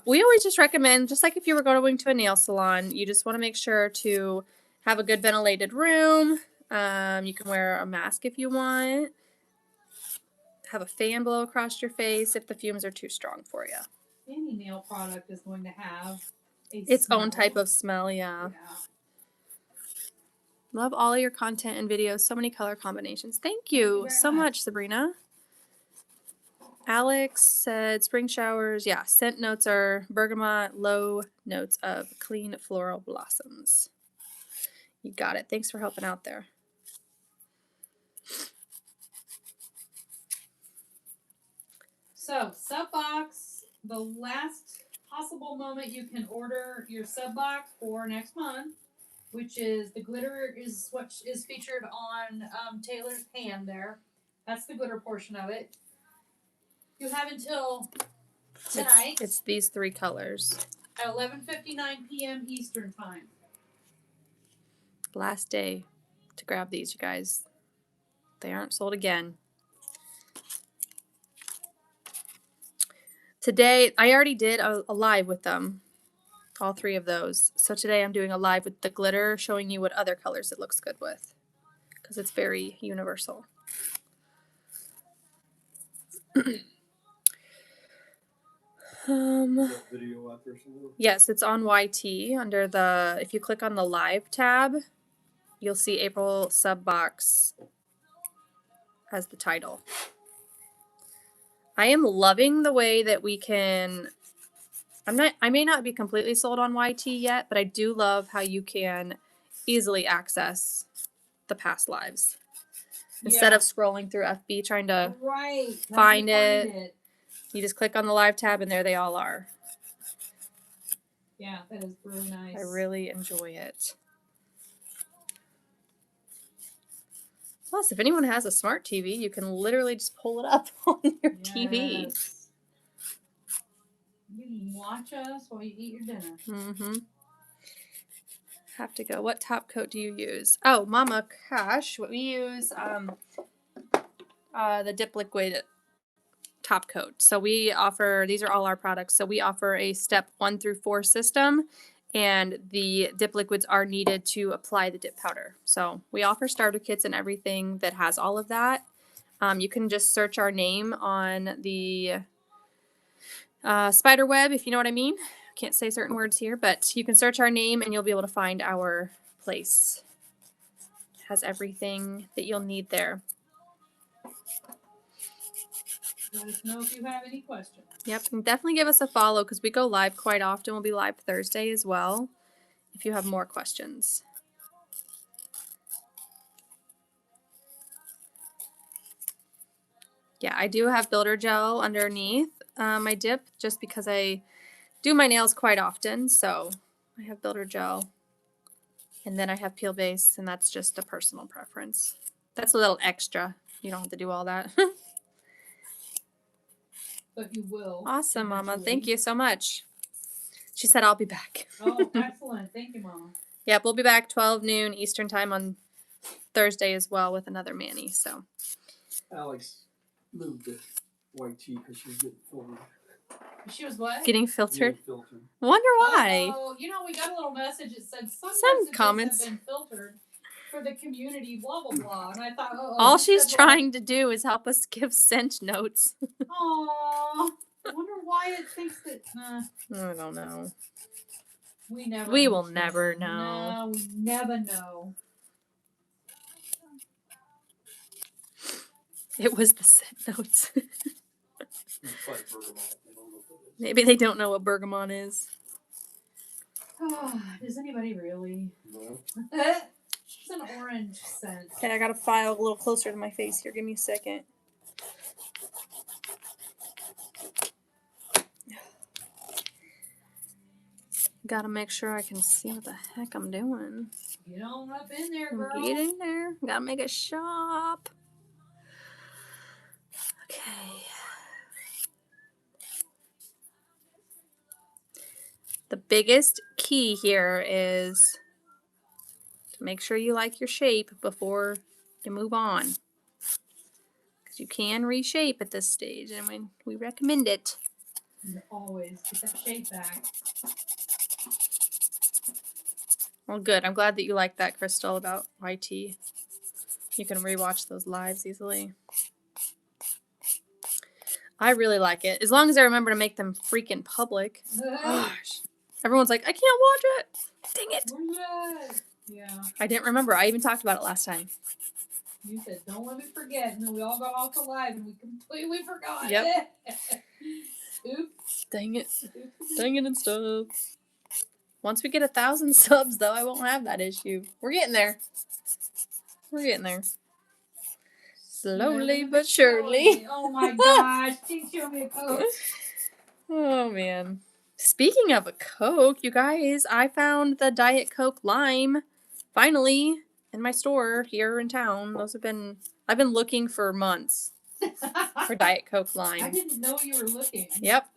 We always just recommend, just like if you were going to a nail salon, you just want to make sure to have a good ventilated room. You can wear a mask if you want. Have a fan blow across your face if the fumes are too strong for you. Any nail product is going to have Its smell. own type of smell, yeah. Love all of your content and videos. So many color combinations. Thank you very so much. much, Sabrina. Alex said spring showers. Yeah, scent notes are bergamot, low notes of clean floral blossoms. You got it. Thanks for helping out there. So, sub box, the last possible moment you can order your sub box for next month, which is the glitter is what is featured on Taylor's hand there. That's the glitter portion of it. You have until tonight It's these three colors. at 11:59 p.m. Eastern Time. Last day to grab these, you guys. They aren't sold again. Today, I already did a live with them, all three of those. So today I'm doing a live with the glitter, showing you what other colors it looks good with, because it's very universal. Is that video out there somewhere? Yes, it's on YT under the, if you click on the live tab, you'll see April sub box as the title. I am loving the way that we can, I may not be completely sold on YT yet, but I do love how you can easily access the past lives. Instead of scrolling through FB trying to find it, you just click on the live tab and there they all are. Yeah, that is really nice. I really enjoy it. Plus, if anyone has a smart TV, you can literally just pull it up on your TV. Yes. You can watch us while you eat your dinner. Mm-hmm. Have to go. What top coat do you use? Oh, Mama Cash. What we use, the Dip Liquid top coat. So we offer, these are all our products. So we offer a step 1 through 4 system, and the dip liquids are needed to apply the dip powder. So we offer starter kits and everything that has all of that. You can just search our name on the spider web, if you know what I mean. Can't say certain words here, but you can search our name and you'll be able to find our place. It has everything that you'll need there. Let us know if you have any questions. Yep, and definitely give us a follow because we go live quite often. We'll be live Thursday as well if you have more questions. Yeah, I do have builder gel underneath my dip just because I do my nails quite often. So I have builder gel. And then I have peel base, and that's just a personal preference. That's a little extra. You don't have to do all that. But you will. Awesome, Mama. eventually. Thank you so much. She said I'll be back. Oh, excellent. Thank you, Mama. Yep, we'll be back 12 noon Eastern time on Thursday as well with another Manny. So Alex moved to white tea because she was getting filtered. She was what? getting filtered. Getting filtered. Wonder why. Oh, you know, we got a little message that said some messages comments. have been filtered for the community, blah, blah, blah. And I thought, All she's trying to do is help us give scent notes. Aw. I wonder why it thinks that. I don't know. We will understand. never know. No, we never know. It was the scent notes. It's like bergamot. They don't know what it is. Maybe they don't know what bergamot is. Does anybody really? No. It's an orange scent. Okay, I gotta file a little closer to my face here. Give me a second. Gotta make sure I can see what the heck I'm doing. Get on up in there, girl. Get in there. Gotta make it sharp. Okay. The biggest key here is to make sure you like your shape before you move on. Because you can reshape at this stage, and we recommend it. And always get that shape back. Well, good. I'm glad that you like that, Crystal, about YT. You can rewatch those lives easily. I really like it. As long as I remember to make them freaking public. Gosh. Everyone's like, I can't watch it. Dang it. Yeah. I didn't remember. I even talked about it last time. You said, don't let me forget. And then we all got off the live and we completely forgot. Yep. Oops. Dang it. Dang it and stuff. Once we get 1,000 subs, though, I won't have that issue. We're getting there. We're getting there. Slowly but surely. Oh my gosh. Please show me a Coke. Oh, man. Speaking of a Coke, you guys, I found the Diet Coke Lime finally in my store here in town. I've been looking for months for Diet Coke Lime. I didn't know you were looking. Yep.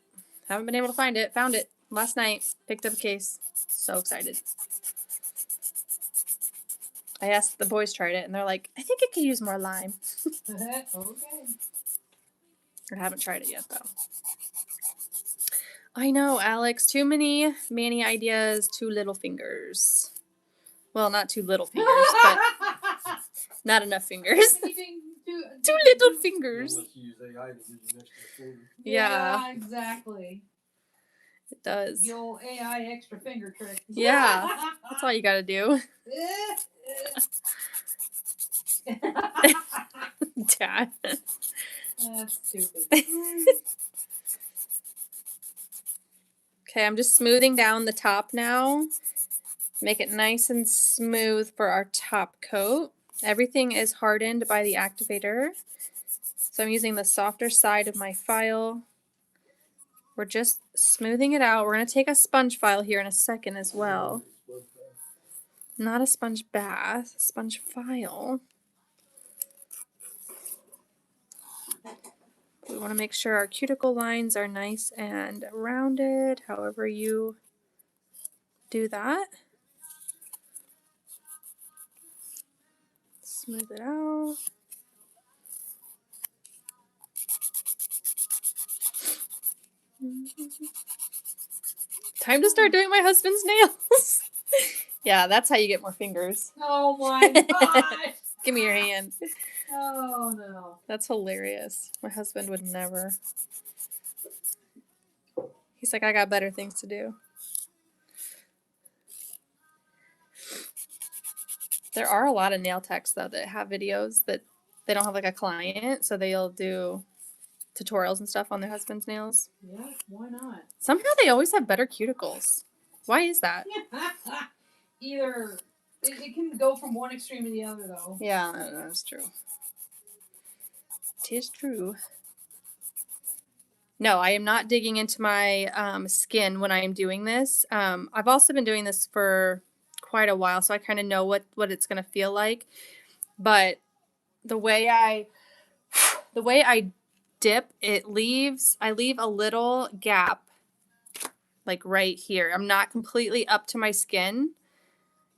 Haven't been able to find it. Found it last night. Picked up a case. So excited. I asked the boys tried it and they're like, I think it could use more lime. Okay. I haven't tried it yet though. I know, Alex. Too many Manny ideas, too little fingers. Well, not too little fingers, but not enough fingers. Too little fingers. Unless you use AI to give you an extra finger. Yeah. Exactly. It does. The old AI extra finger trick. Yeah. That's all you gotta do. Dad. That's stupid. Okay, I'm just smoothing down the top now. Make it nice and smooth for our top coat. Everything is hardened by the activator. So I'm using the softer side of my file. We're just smoothing it out. We're going to take a sponge file here in a second as well. Not a sponge bath, a sponge file. We want to make sure our cuticle lines are nice and rounded, however you do that. Smooth it out. Time to start doing my husband's nails. Yeah, that's how you get more fingers. Oh my gosh. Give me your hand. Oh no. That's hilarious. My husband would never. He's like, I got better things to do. There are a lot of nail techs, though, that have videos that they don't have, like, a client, so they'll do tutorials and stuff on their husband's nails. Yeah, why not? Somehow they always have better cuticles. Why is that? Either, it can go from one extreme to the other, though. Yeah, that's true. 'Tis true. No, I am not digging into my skin when I am doing this. I've also been doing this for quite a while, so I kind of know what it's gonna feel like. But the way I dip, I leave a little gap, like right here. I'm not completely up to my skin.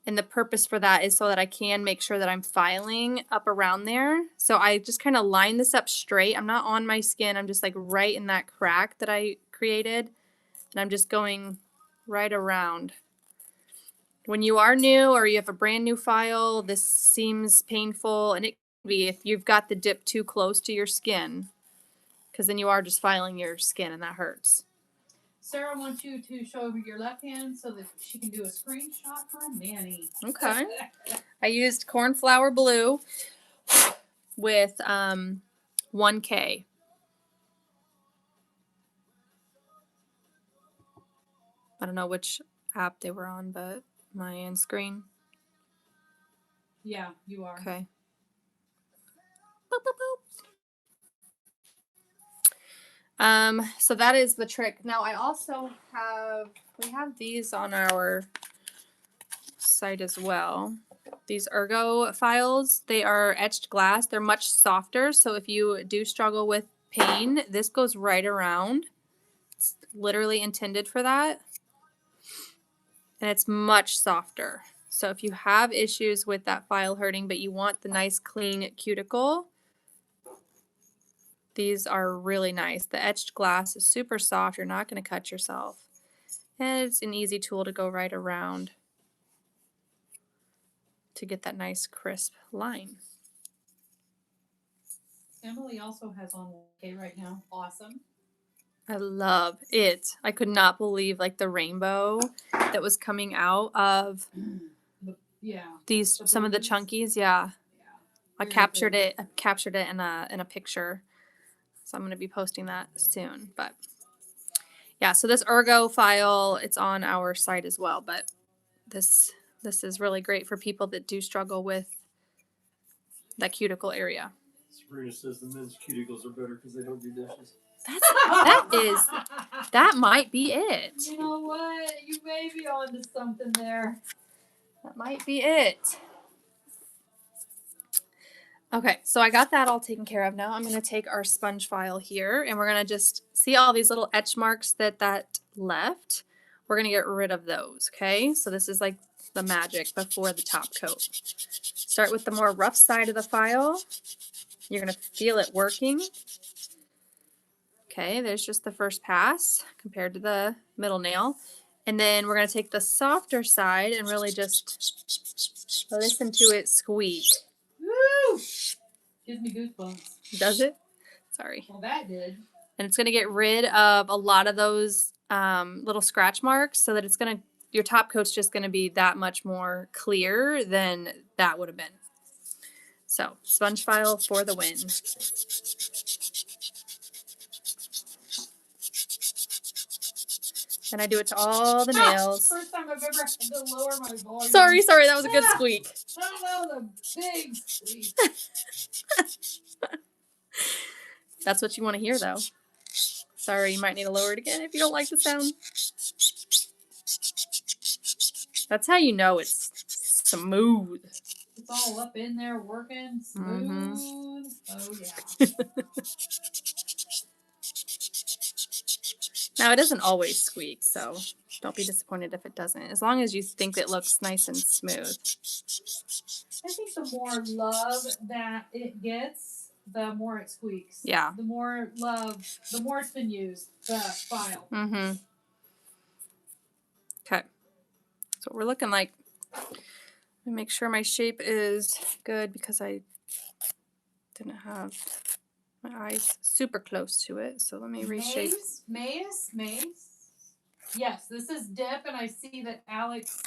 And the purpose for that is so that I can make sure that I'm filing up around there. So I just kind of line this up straight. I'm not on my skin. I'm just like right in that crack that I created. And I'm just going right around. When you are new or you have a brand new file, this seems painful. And it can be if you've got the dip too close to your skin, because then you are just filing your skin and that hurts. Sarah wants you to show over your left hand so that she can do a screenshot for Manny. Okay. I used cornflower blue with 1K. I don't know which app they were on, but my end screen. Yeah, you are. Okay. Boop, boop, boop. So that is the trick. Now I also we have these on our site as well. These Ergo files, they are etched glass. They're much softer. So if you do struggle with pain, this goes right around. It's literally intended for that. And it's much softer. So if you have issues with that file hurting, but you want the nice clean cuticle, these are really nice. The etched glass is super soft. You're not going to cut yourself. And it's an easy tool to go right around to get that nice crisp line. Emily also has on 1K right now. Awesome. I love it. I could not believe like the rainbow that was coming out of Yeah. these some of the chunkies. Yeah. I captured it. I captured it in a picture. So I'm going to be posting that soon. But yeah, so this Ergo file, it's on our site as well. But this is really great for people that do struggle with that cuticle area. Sabrina says the men's cuticles are better because they don't do dishes. That might be it. You know what? You may be onto something there. That might be it. Okay, so I got that all taken care of now. I'm going to take our sponge file here, and we're going to just see all these little etch marks that left. We're going to get rid of those, okay? So this is like the magic before the top coat. Start with the more rough side of the file. You're going to feel it working. Okay, there's just the first pass compared to the middle nail. And then we're going to take the softer side and really just listen to it squeak. Woo! Gives me goosebumps. Does it? Sorry. Well, that did. And it's going to get rid of a lot of those little scratch marks so that your top coat's just going to be that much more clear than that would have been. So, sponge file for the win. And I do it to all the nails. First time I've ever had to lower my volume. Sorry, that was a good squeak. That was a big squeak. That's what you want to hear, though. Sorry, you might need to lower it again if you don't like the sound. That's how you know it's smooth. It's all up in there working smooth. Mm-hmm. Oh, yeah. Now, it doesn't always squeak, so don't be disappointed if it doesn't. As long as you think it looks nice and smooth. I think the more love that it gets, the more it squeaks. Yeah. The more love, the more it's been used, the file. Mm-hmm. Okay. So we're looking like. Let me make sure my shape is good because I didn't have my eyes super close to it. So let me reshape. Mace. Yes, this is dip, and I see that Alex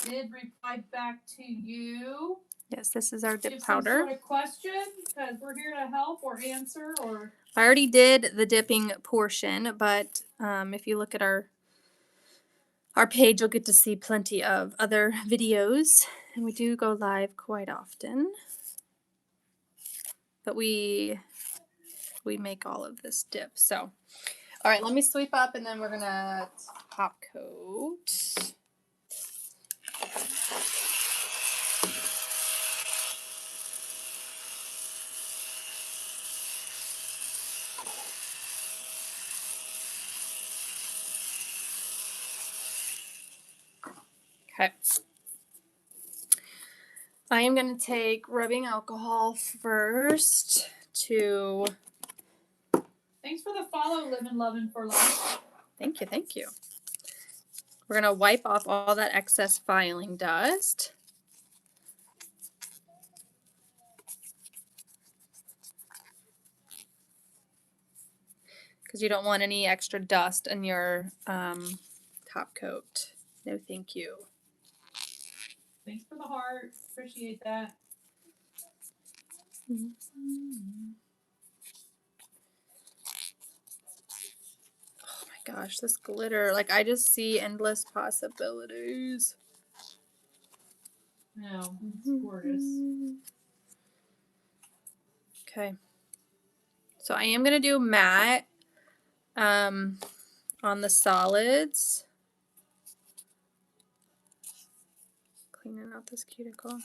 did reply back to you. Yes, this is our dip Give powder. some sort of question, because we're here to help or answer or. I already did the dipping portion, but if you look at our page, you'll get to see plenty of other videos, and we do go live quite often. But we we make all of this dip. So, all right, let me sweep up and then we're gonna top coat. Okay. I am going to take rubbing alcohol first to... Thanks for the follow, Living Lovin' for Life. Thank you, thank you. We're going to wipe off all that excess filing dust. Because you don't want any extra dust in your top coat. No, thank you. Thanks for the heart. Appreciate that. Oh my gosh, this glitter. Like, I just see endless possibilities. No, it's gorgeous. Okay. So I am going to do matte on the solids. Cleaning out this cuticle.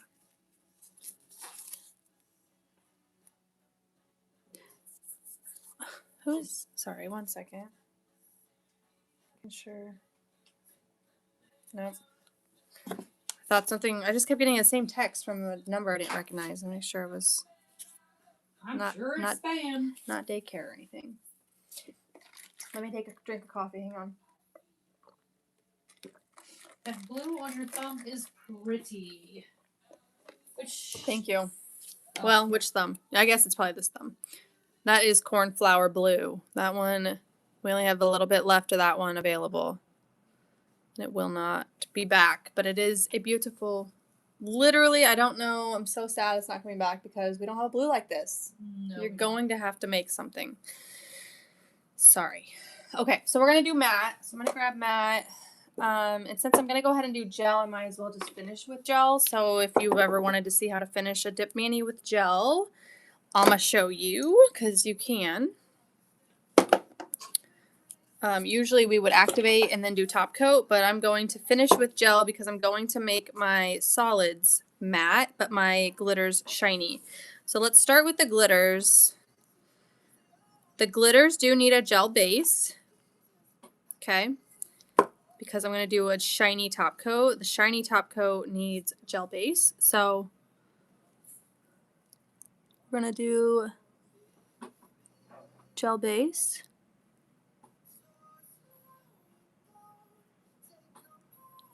Who's, sorry, one second. Sure. Nope. I thought something, I just kept getting the same text from a number I didn't recognize and make sure it was I'm Not- sure it's not- spam. not daycare or anything. Let me take a drink of coffee, hang on. That blue on your thumb is pretty. Which? Thank you. Oh, Well, which thumb? I guess it's probably this thumb. That is cornflower blue. That one, we only have a little bit left of that one available. It will not be back, but it is a beautiful, literally, I don't know, I'm so sad it's not coming back because we don't have blue like this. No, You're we going to have to make something. Sorry. Okay, so we're going to do matte. So I'm going to grab matte. And since I'm going to go ahead and do gel, I might as well just finish with gel. So if you ever wanted to see how to finish a dip mani with gel, I'm going to show you because you can. Usually we would activate and then do top coat, but I'm going to finish with gel because I'm going to make my solids matte, but my glitters shiny. So let's start with the glitters. The glitters do need a gel base, okay, because I'm going to do a shiny top coat. The shiny top coat needs gel base, so we're going to do gel base.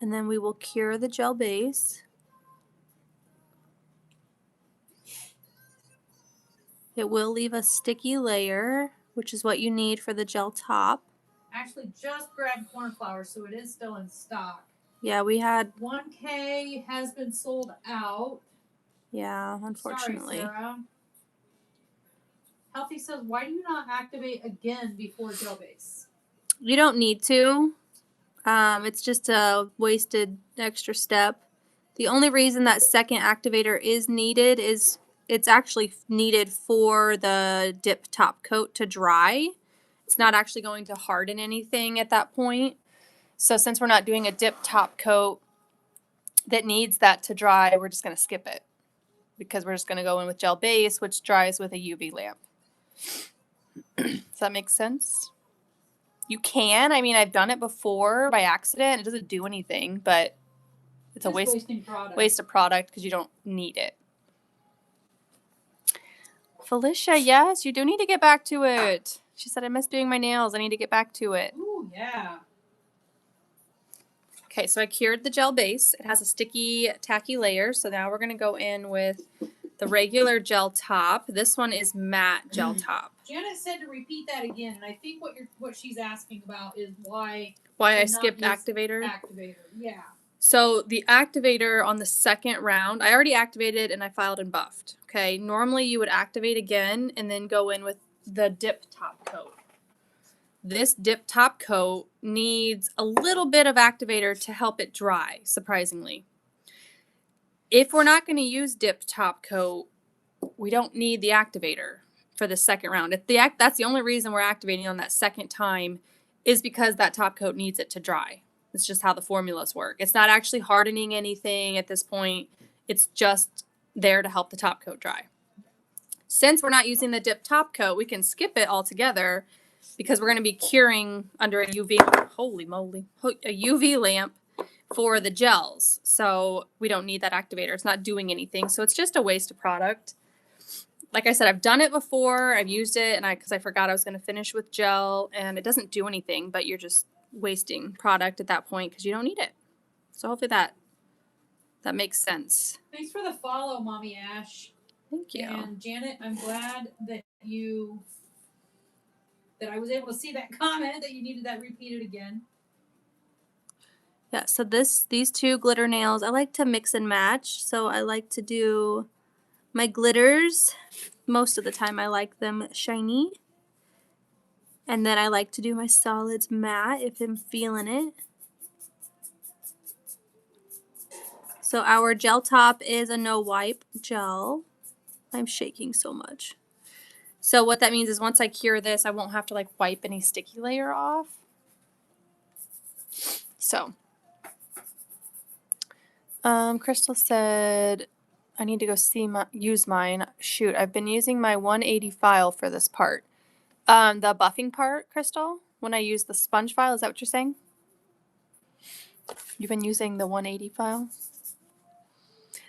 And then we will cure the gel base. It will leave a sticky layer, which is what you need for the gel top. actually just grabbed cornflower, so it is still in stock. Yeah, we had, 1K has been sold out. yeah, unfortunately. Sorry, Sarah. Healthy says, why do you not activate again before gel base? You don't need to. It's just a wasted extra step. The only reason that second activator is needed is it's actually needed for the dip top coat to dry. It's not actually going to harden anything at that point. So since we're not doing a dip top coat that needs that to dry, we're just going to skip it because we're just going to go in with gel base, which dries with a UV lamp. Does that make sense? You can. I mean, I've done it before by accident. It doesn't do anything, but it's a Just waste of product because you don't need it. Felicia, yes, you do need to get back to it. She said, I miss doing my nails. I need to get back to it. Ooh, yeah. Okay, so I cured the gel base. It has a sticky, tacky layer. So now we're going to go in with the regular gel top. This one is matte gel top. Janet said to repeat that again, and I think what she's asking about is why I not skipped use activator. activator. Yeah. So the activator on the second round, I already activated and I filed and buffed. Okay, normally you would activate again and then go in with the dip top coat. This dip top coat needs a little bit of activator to help it dry, surprisingly. If we're not going to use dip top coat, we don't need the activator. for the second round. That's the only reason we're activating on that second time is because that top coat needs it to dry. It's just how the formulas work. It's not actually hardening anything at this point. It's just there to help the top coat dry. Since we're not using the dip top coat, we can skip it altogether because we're going to be curing under a UV lamp for the gels. So we don't need that activator. It's not doing anything. So it's just a waste of product. Like I said, I've done it before. I've used it and because I forgot I was going to finish with gel, and it doesn't do anything, but you're just wasting product at that point because you don't need it. So hopefully that makes sense. Thanks for the follow, Mommy Ash. Thank you. And Janet, I'm glad that I was able to see that comment that you needed that repeated again. Yeah, so these two glitter nails, I like to mix and match. So I like to do my glitters. Most of the time I like them shiny. And then I like to do my solids matte if I'm feeling it. So our gel top is a no wipe gel. I'm shaking so much. So what that means is once I cure this, I won't have to like wipe any sticky layer off. So, Crystal said, I need to go use mine. Shoot, I've been using my 180 file for this part. The buffing part, Crystal, when I use the sponge file, is that what you're saying? You've been using the 180 file?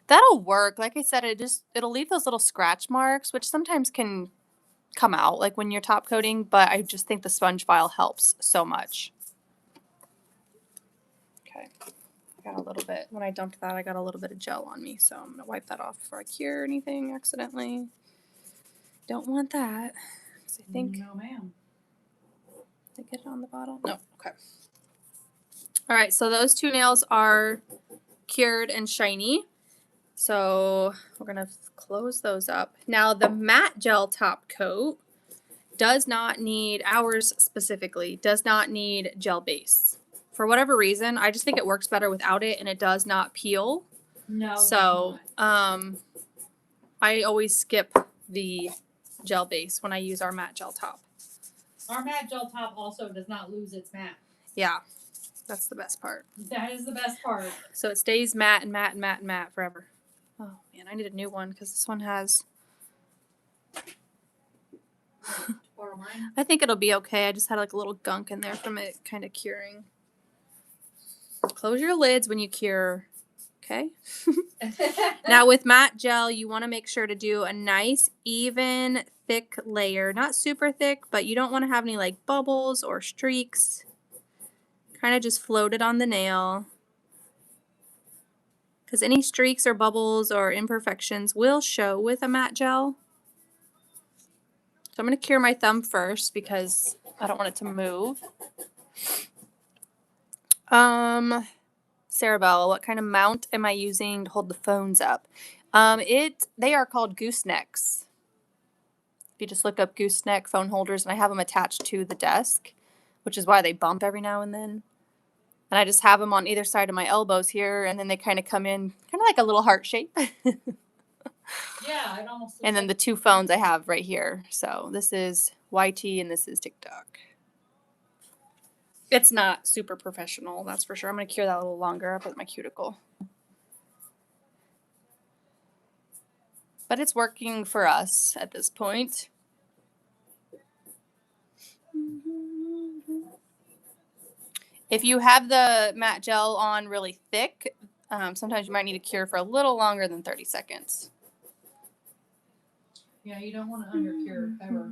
That'll work. Like I said, it'll leave those little scratch marks, which sometimes can come out like when you're top coating, but I just think the sponge file helps so much. Okay. I got a little bit, when I dumped that, I got a little bit of gel on me, so I'm going to wipe that off before I cure anything accidentally. Don't want that. I think. No, ma'am. Did I get it on the bottle? No. Okay. All right, so those two nails are cured and shiny. So we're going to close those up. Now the matte gel top coat does not need, ours specifically, does not need gel base. For whatever reason, I just think it works better without it, and it does not peel. No. So I always skip the gel base when I use our matte gel top. Our matte gel top also does not lose its matte. Yeah, that's the best part. That is the best part. So it stays matte and matte and matte and matte forever. Oh man, I need a new one because this one has. Borrow mine. I think it'll be okay. I just had like a little gunk in there from it kind of curing. Close your lids when you cure. Okay. Now with matte gel, you want to make sure to do a nice, even, thick layer. Not super thick, but you don't want to have any like bubbles or streaks. Kind of just float it on the nail. Because any streaks or bubbles or imperfections will show with a matte gel. So I'm going to cure my thumb first because I don't want it to move. Sarabella, what kind of mount am I using to hold the phones up? They are called goosenecks. If you just look up gooseneck phone holders, and I have them attached to the desk, which is why they bump every now and then. And I just have them on either side of my elbows here, and then they kind of come in kind of like a little heart shape. Yeah, it almost. And then the two phones I have right here. So this is YT and this is TikTok. It's not super professional, that's for sure. I'm going to cure that a little longer up with my cuticle. But it's working for us at this point. If you have the matte gel on really thick, sometimes you might need to cure for a little longer than 30 seconds. Yeah, you don't want to undercure ever.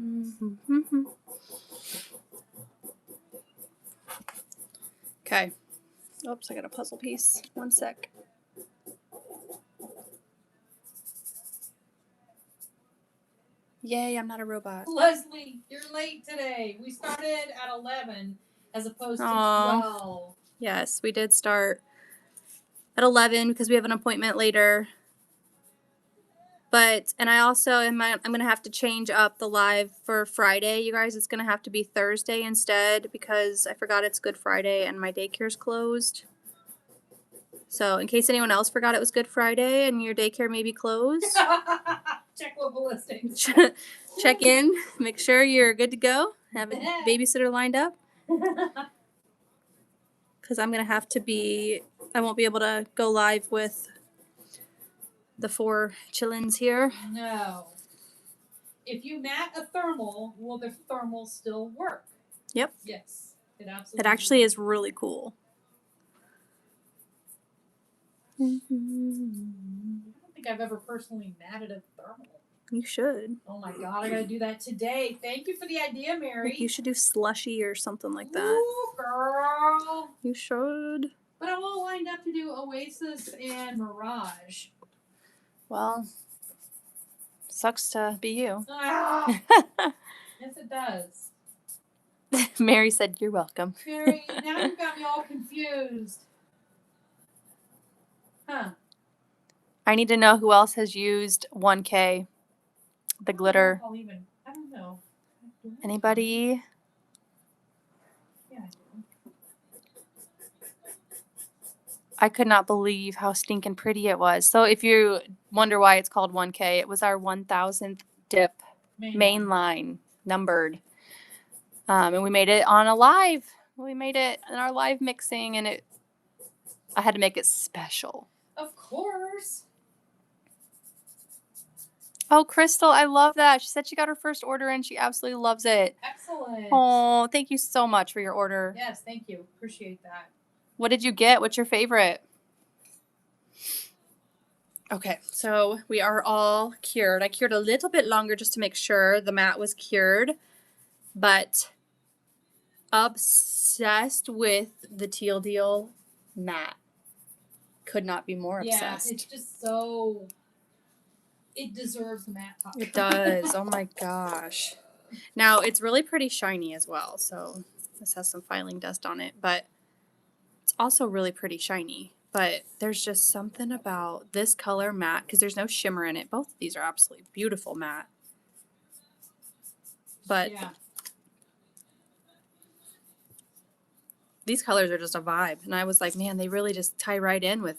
Okay. Oops, I got a puzzle piece. One sec. Yay, I'm not a robot. Leslie, you're late today. We started at 11 as opposed to Aw. 12. Yes, we did start at 11 because we have an appointment later. And I also I'm going to have to change up the live for Friday. You guys, it's going to have to be Thursday instead because I forgot it's Good Friday and my daycare's closed. So in case anyone else forgot it was Good Friday and your daycare may be closed, Check what ballistic. Check in, make sure you're good to go. Have a babysitter lined up. Because I'm going to have to be, I won't be able to go live with the 4 chillins here. No. If you mat a thermal, will the thermal still work? Yep. Yes, it It absolutely actually will. is really cool. I don't think I've ever personally matted a thermal. You should. Oh my god, I gotta do that today. Thank you for the idea, Mary. Like you should do slushy or something like that. Ooh, girl. You should. But I'm all lined up to do Oasis and Mirage. Well, sucks to be you. Ah, yes, it does. Mary said, "You're welcome." Mary, now you've got me all confused. Huh. I need to know who else has used 1K, the glitter. I don't know. Anybody? Yeah, I do. I could not believe how stinking pretty it was. So if you wonder why it's called 1K, it was our 1000th dip main line numbered. And we made it on a live. We made it in our live mixing, and I had to make it special. Of course. Oh, Crystal, I love that. She said she got her first order and she absolutely loves it. Excellent. Oh, thank you so much for your order. Yes, thank you. Appreciate that. What did you get? What's your favorite? Okay, so we are all cured. I cured a little bit longer just to make sure the mat was cured, but obsessed with the Teal Deal mat. Could not be more obsessed. Yeah, it's just so... It deserves the matte top. It does. Oh my gosh. Now, it's really pretty shiny as well, so this has some filing dust on it, but it's also really pretty shiny. But there's just something about this color matte, because there's no shimmer in it. Both of these are absolutely beautiful matte. But yeah. These colors are just a vibe. And I was like, man, they really just tie right in with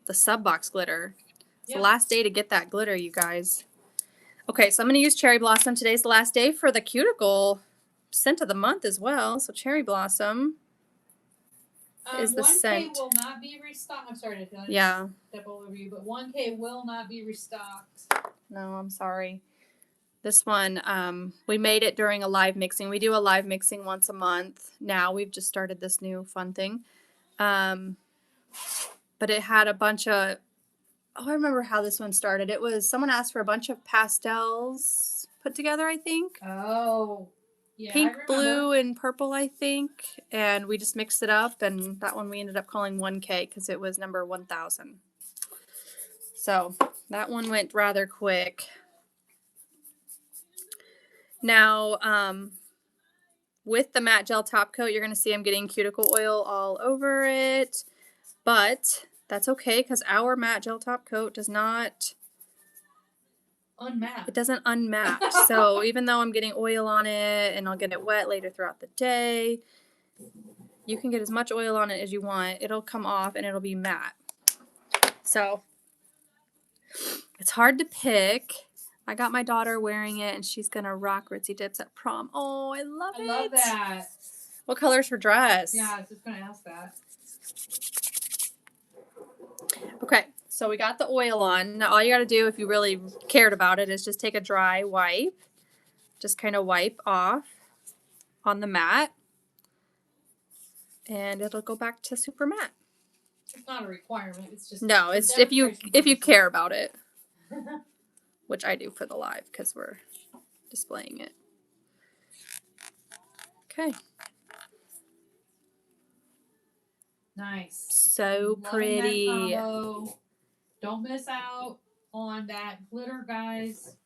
the sub box glitter. It's the last day to get that glitter, you guys. Okay, so I'm going to use Cherry Blossom. Today's the last day for the cuticle scent of the month as well. So Cherry Blossom is the 1K scent. will not be restocked. I'm sorry to step all over you, but 1K will not be restocked. No, I'm sorry. This one, we made it during a live mixing. We do a live mixing once a month. Now we've just started this new fun thing. But it had a bunch of... Oh, I remember how this one started. It was someone asked for a bunch of pastels put together, I think. Oh, yeah. Pink, blue, and purple, I think. And we just mixed it up, and that one we ended up calling 1K because it was number 1000. So that one went rather quick. Now, with the matte gel top coat, you're going to see I'm getting cuticle oil all over it. But that's okay because our matte gel top coat does not unmat. It doesn't unmat. So even though I'm getting oil on it and I'll get it wet later throughout the day, you can get as much oil on it as you want. It'll come off and it'll be matte. So it's hard to pick. I got my daughter wearing it and she's going to rock Ritzy Dips at prom. Oh, I love it. I love that. What color's her dress? Yeah, I was just going to ask that. Okay, so we got the oil on. Now all you got to do if you really cared about it is just take a dry wipe. Just kind of wipe off on the mat. And it'll go back to super matte. It's not a requirement. It's just... No, it's if you care about it. Which I do for the live because we're displaying it. Okay. Nice. So Loving pretty. that combo. Don't miss out on that glitter, guys.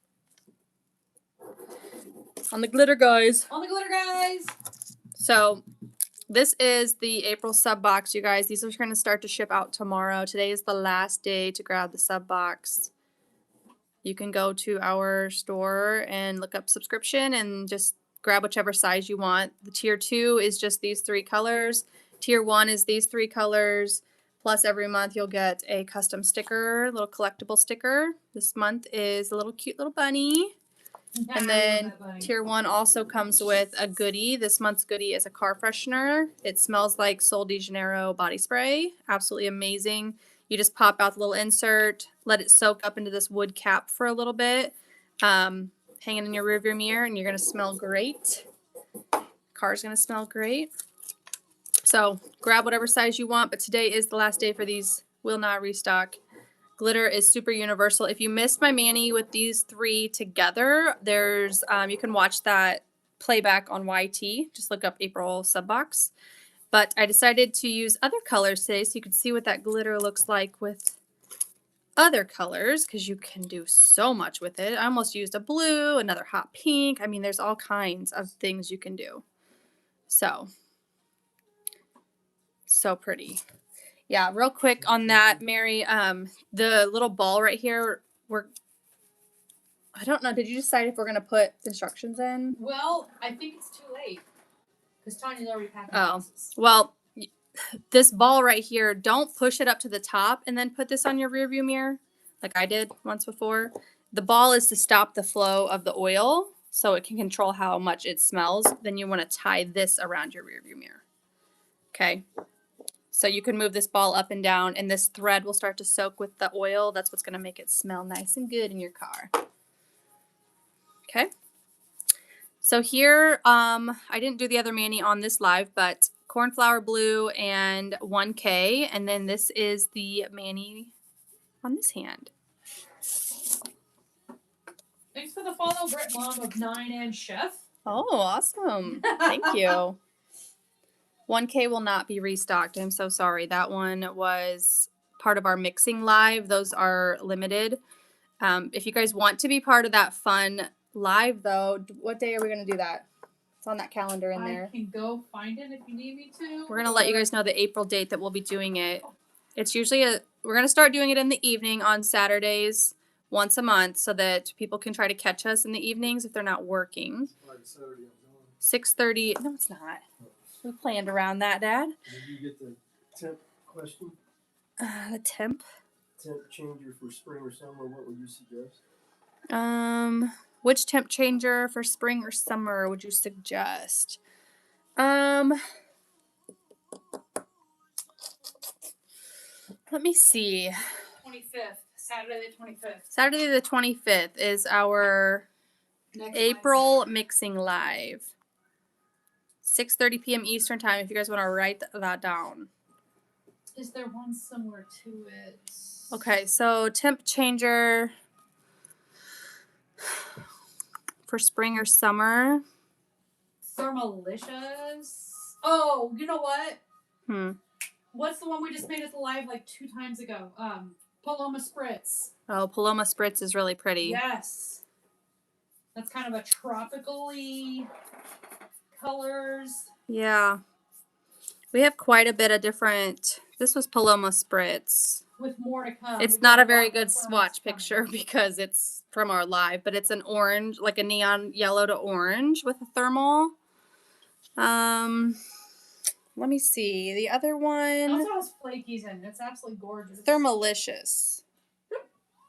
On the glitter, guys. On the glitter, guys. So this is the April sub box, you guys. These are going to start to ship out tomorrow. Today is the last day to grab the sub box. You can go to our store and look up subscription and just grab whichever size you want. The tier 2 is just these 3 colors. Tier 1 is these 3 colors Plus, every month you'll get a custom sticker, little collectible sticker. This month is a little cute little bunny. Yeah, I And love then that bunny. tier 1 also comes with a goodie. This month's goodie is a car freshener. It smells like Sol de Janeiro body spray. Absolutely amazing. You just pop out the little insert, let it soak up into this wood cap for a little bit. Hang it in your rearview mirror, and you're going to smell great. Car's going to smell great. So grab whatever size you want, but today is the last day for these. Will not restock. Glitter is super universal. If you missed my mani with these 3 together, there's you can watch that playback on YT. Just look up April Subbox. But I decided to use other colors today so you can see what that glitter looks like with other colors, because you can do so much with it. I almost used a blue, another hot pink. I mean, there's all kinds of things you can do. So pretty. Yeah, real quick on that, Mary, the little ball right here, I don't know, did you decide if we're going to put instructions in? Well, I think it's too late because Tanya's already packing Oh, boxes. well, this ball right here, don't push it up to the top and then put this on your rearview mirror like I did once before. The ball is to stop the flow of the oil so it can control how much it smells. Then you want to tie this around your rearview mirror. Okay. So you can move this ball up and down, and this thread will start to soak with the oil. That's what's going to make it smell nice and good in your car. Okay. So here, I didn't do the other mani on this live, but cornflower blue and 1K, and then this is the mani on this hand. Thanks for the follow, Brit Mom of 9 and Chef. Oh, awesome. Thank you. 1K will not be restocked. I'm so sorry. That one was part of our mixing live. Those are limited. If you guys want to be part of that fun live, though, what day are we going to do that? It's on that calendar in there. I can go find it if you need me to. We're going to let you guys know the April date that we'll be doing it. It's usually we're going to start doing it in the evening on Saturdays once a month so that people can try to catch us in the evenings if they're not working. Like Saturday, I'm going. 6:30. No, it's not. We planned around that, Dad. Did you get the temp question? The temp. Temp changer for spring or summer, what would you suggest? Which temp changer for spring or summer would you suggest? Let me see. 25th. Saturday the 25th. Saturday the 25th is our Next April mixing live. 6:30 p.m. Eastern time if you guys want to write that down. Is there one similar to it? Okay, so temp changer for spring or summer. Thermalicious. Oh, you know what? Hmm. What's the one we just made at the live like 2 times ago? Paloma Spritz. Oh, Paloma Spritz is really pretty. Yes. That's kind of a tropical-y colors. Yeah. We have quite a bit of different. This was Paloma Spritz. With more to come. It's We've not got a very lot good of swatch thermals coming. picture because it's from our live, but it's an orange, like a neon yellow to orange with a thermal. Let me see. The other It one, also has flakies in it. It's absolutely gorgeous. Thermalicious.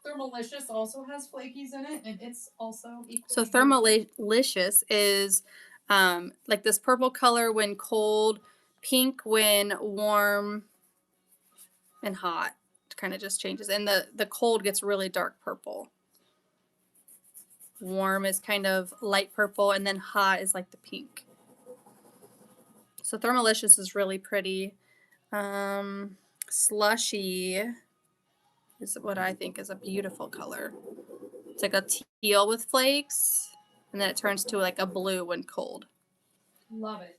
Thermalicious also has flakies in it, and it's also equally So beautiful. Thermalicious is like this purple color when cold, pink when warm, and hot. It kind of just changes. And the cold gets really dark purple. Warm is kind of light purple, and then hot is like the pink. So Thermalicious is really pretty. Slushy is what I think is a beautiful color. It's like a teal with flakes, and then it turns to like a blue when cold. Love it.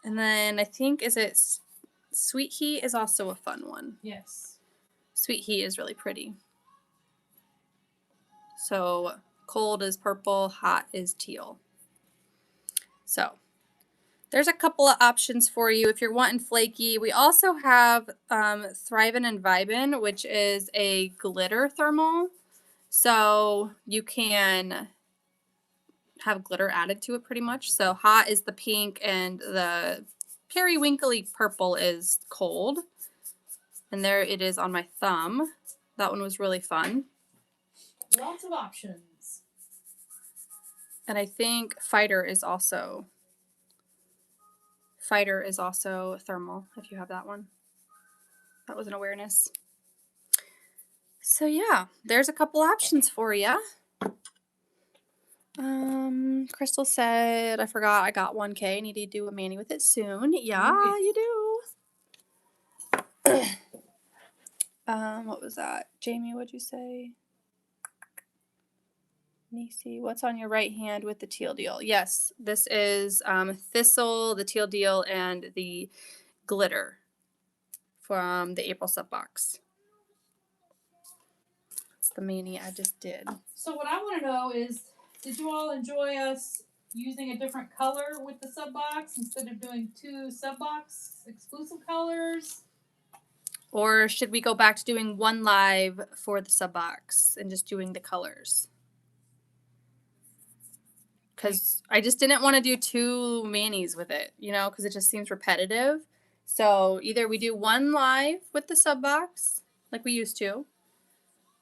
And then I think, is it Sweet Heat is also a fun one. Yes. Sweet Heat is really pretty. So cold is purple, hot is teal. So there's a couple of options for you if you're wanting flaky. We also have Thrivin' and Vibin', which is a glitter thermal. So you can have glitter added to it pretty much. So hot is the pink and the periwinkly purple is cold. And there it is on my thumb. That one was really fun. Lots of options. And I think Fighter is also thermal, if you have that one. That was an awareness. So yeah, there's a couple options for you. Crystal said, I forgot I got 1K. I need to do a mani with it soon. Yeah, you do. What was that? Jamie, what'd you say? Nisi, what's on your right hand with the teal deal? Yes, this is Thistle, the teal deal, and the glitter from the April sub box. It's the mani I just did. So what I want to know is, did you all enjoy us using a different color with the sub box instead of doing 2 sub box exclusive colors? Or should we go back to doing 1 live for the sub box and just doing the colors? Because I just didn't want to do 2 manis with it, you know, because it just seems repetitive. So either we do 1 live with the sub box, like we used to,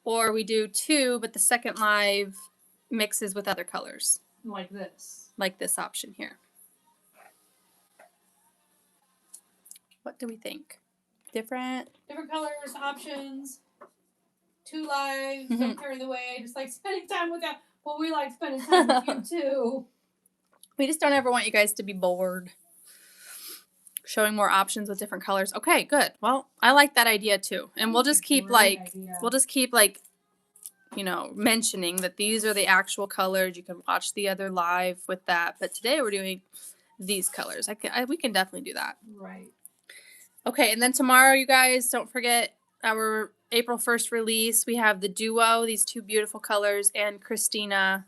or we do 2, but the second live mixes with other colors. Like this. Like this option here. What do we think? Different colors, options, 2 lives, don't carry the weight, just like spending time with them. Well, we like spending time with you too. We just don't ever want you guys to be bored. Showing more options with different colors. Okay, good. Well, I like that idea too. And we'll just keep you know, mentioning that these are the actual colors. You can watch the other live with that. But today we're doing these colors. We can definitely do that. Right. Okay, and then tomorrow, you guys, don't forget our April 1st release. We have the Duo, these 2 beautiful colors, and Christina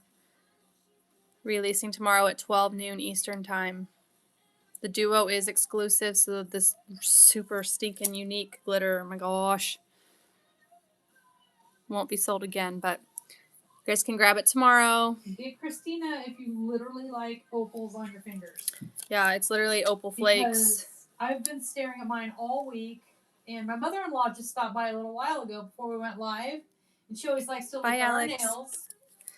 releasing tomorrow at 12 noon Eastern time. The Duo is exclusive, so this super stinking unique glitter, oh my gosh, won't be sold again, but you guys can grab it tomorrow. Get Christina if you literally like opals on your fingers. Yeah, it's literally opal flakes. Because I've been staring at mine all week, and my mother-in-law just stopped by a little while ago before we went live, and she always likes to look at our nails.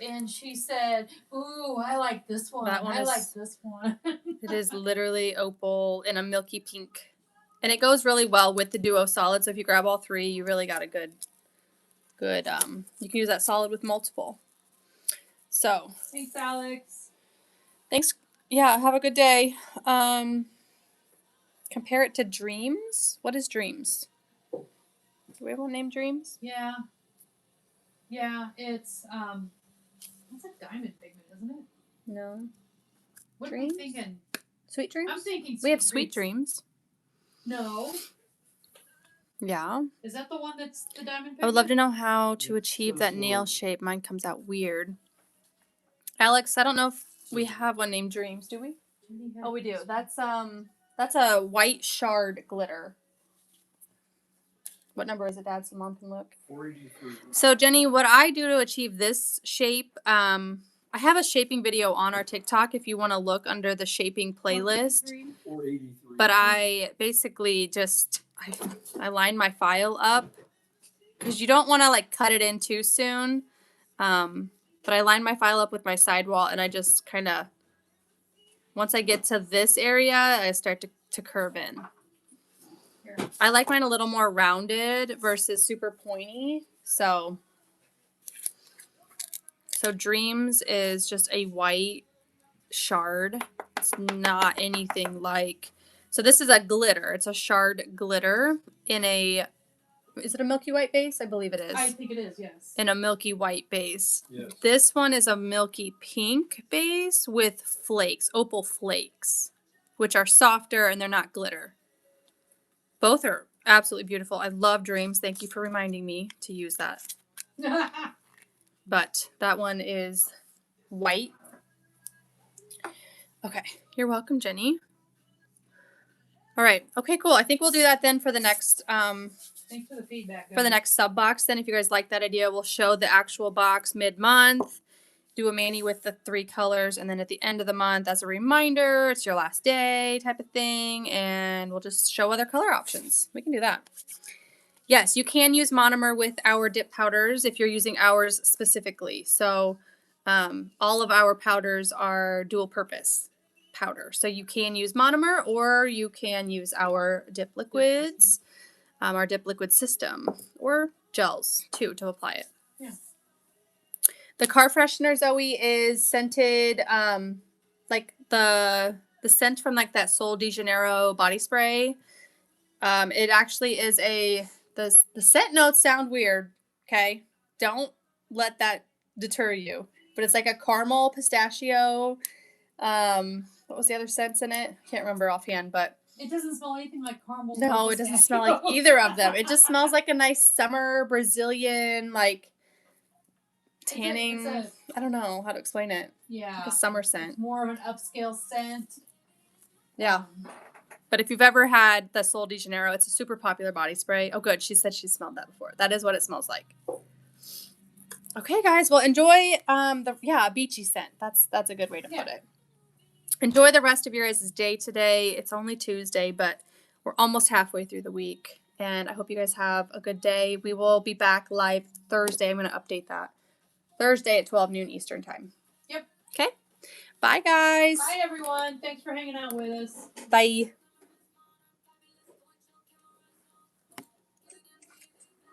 And she said, "Ooh, I like this one. I like this one." It is literally opal in a milky pink, and it goes really well with the Duo solid. So if you grab all 3, you really got a good. You can use that solid with multiple. So thanks, Alex. Thanks. Yeah, have a good day. Compare it to Dreams. What is Dreams? Do we have one named Dreams? Yeah, it's it's a diamond pigment, isn't it? No. What are you thinking? Sweet Dreams? I'm thinking we have Sweet Dreams. No. Yeah. Is that the one that's the diamond pigment? I would love to know how to achieve that nail shape. Mine comes out weird. Alex, I don't know if we have one named Dreams, do we? Oh, we do. That's a white shard glitter. What number is it, Dad? So Mom can look. 483. So, Jenny, what I do to achieve this shape, I have a shaping video on our TikTok if you want to look under the shaping playlist. 483. But I basically just, I line my file up because you don't want to like cut it in too soon. But I line my file up with my sidewall and I just kind of, once I get to this area, I start to curve in. I like mine a little more rounded versus super pointy. So Dreams is just a white shard. It's not anything like... So this is a glitter. It's a shard glitter in a... Is it a milky white base? I believe it is. I think it is, yes. In a milky white base. Yes. This one is a milky pink base with flakes, opal flakes, which are softer and they're not glitter. Both are absolutely beautiful. I love Dreams. Thank you for reminding me to use that. But that one is white. Okay. You're welcome, Jenny. All right. Okay, cool. I think we'll do that then for the next Thanks for the feedback, guys. for the next sub box. Then if you guys like that idea, we'll show the actual box mid-month do a mani with the 3 colors, and then at the end of the month, as a reminder, it's your last day type of thing, and we'll just show other color options. We can do that. Yes, you can use monomer with our dip powders if you're using ours specifically. So all of our powders are dual purpose powder. So you can use monomer or you can use our dip liquids, our dip liquid system, or gels too to apply it. Yeah. The car freshener, Zoe, is scented like the scent from like that Sol de Janeiro body spray. It actually is the scent notes sound weird, okay? Don't let that deter you. But it's like a caramel pistachio. What was the other scents in it? Can't remember offhand, but It doesn't smell anything like caramel. no, it doesn't smell like either of them. It just smells like a nice summer Brazilian, like tanning. I don't know how to explain it. Yeah. Like a summer scent. It's more of an upscale scent. Yeah. But if you've ever had the Sol de Janeiro, it's a super popular body spray. Oh, good. She said she smelled that before. That is what it smells like. Okay, guys. Well, enjoy a beachy scent. That's a good way to put it. Enjoy the rest of your guys' day today. It's only Tuesday, but we're almost halfway through the week. And I hope you guys have a good day. We will be back live Thursday. I'm going to update that. Thursday at 12 noon Eastern time. Yep. Okay. Bye, guys. Bye, everyone. Thanks for hanging out with us. Bye.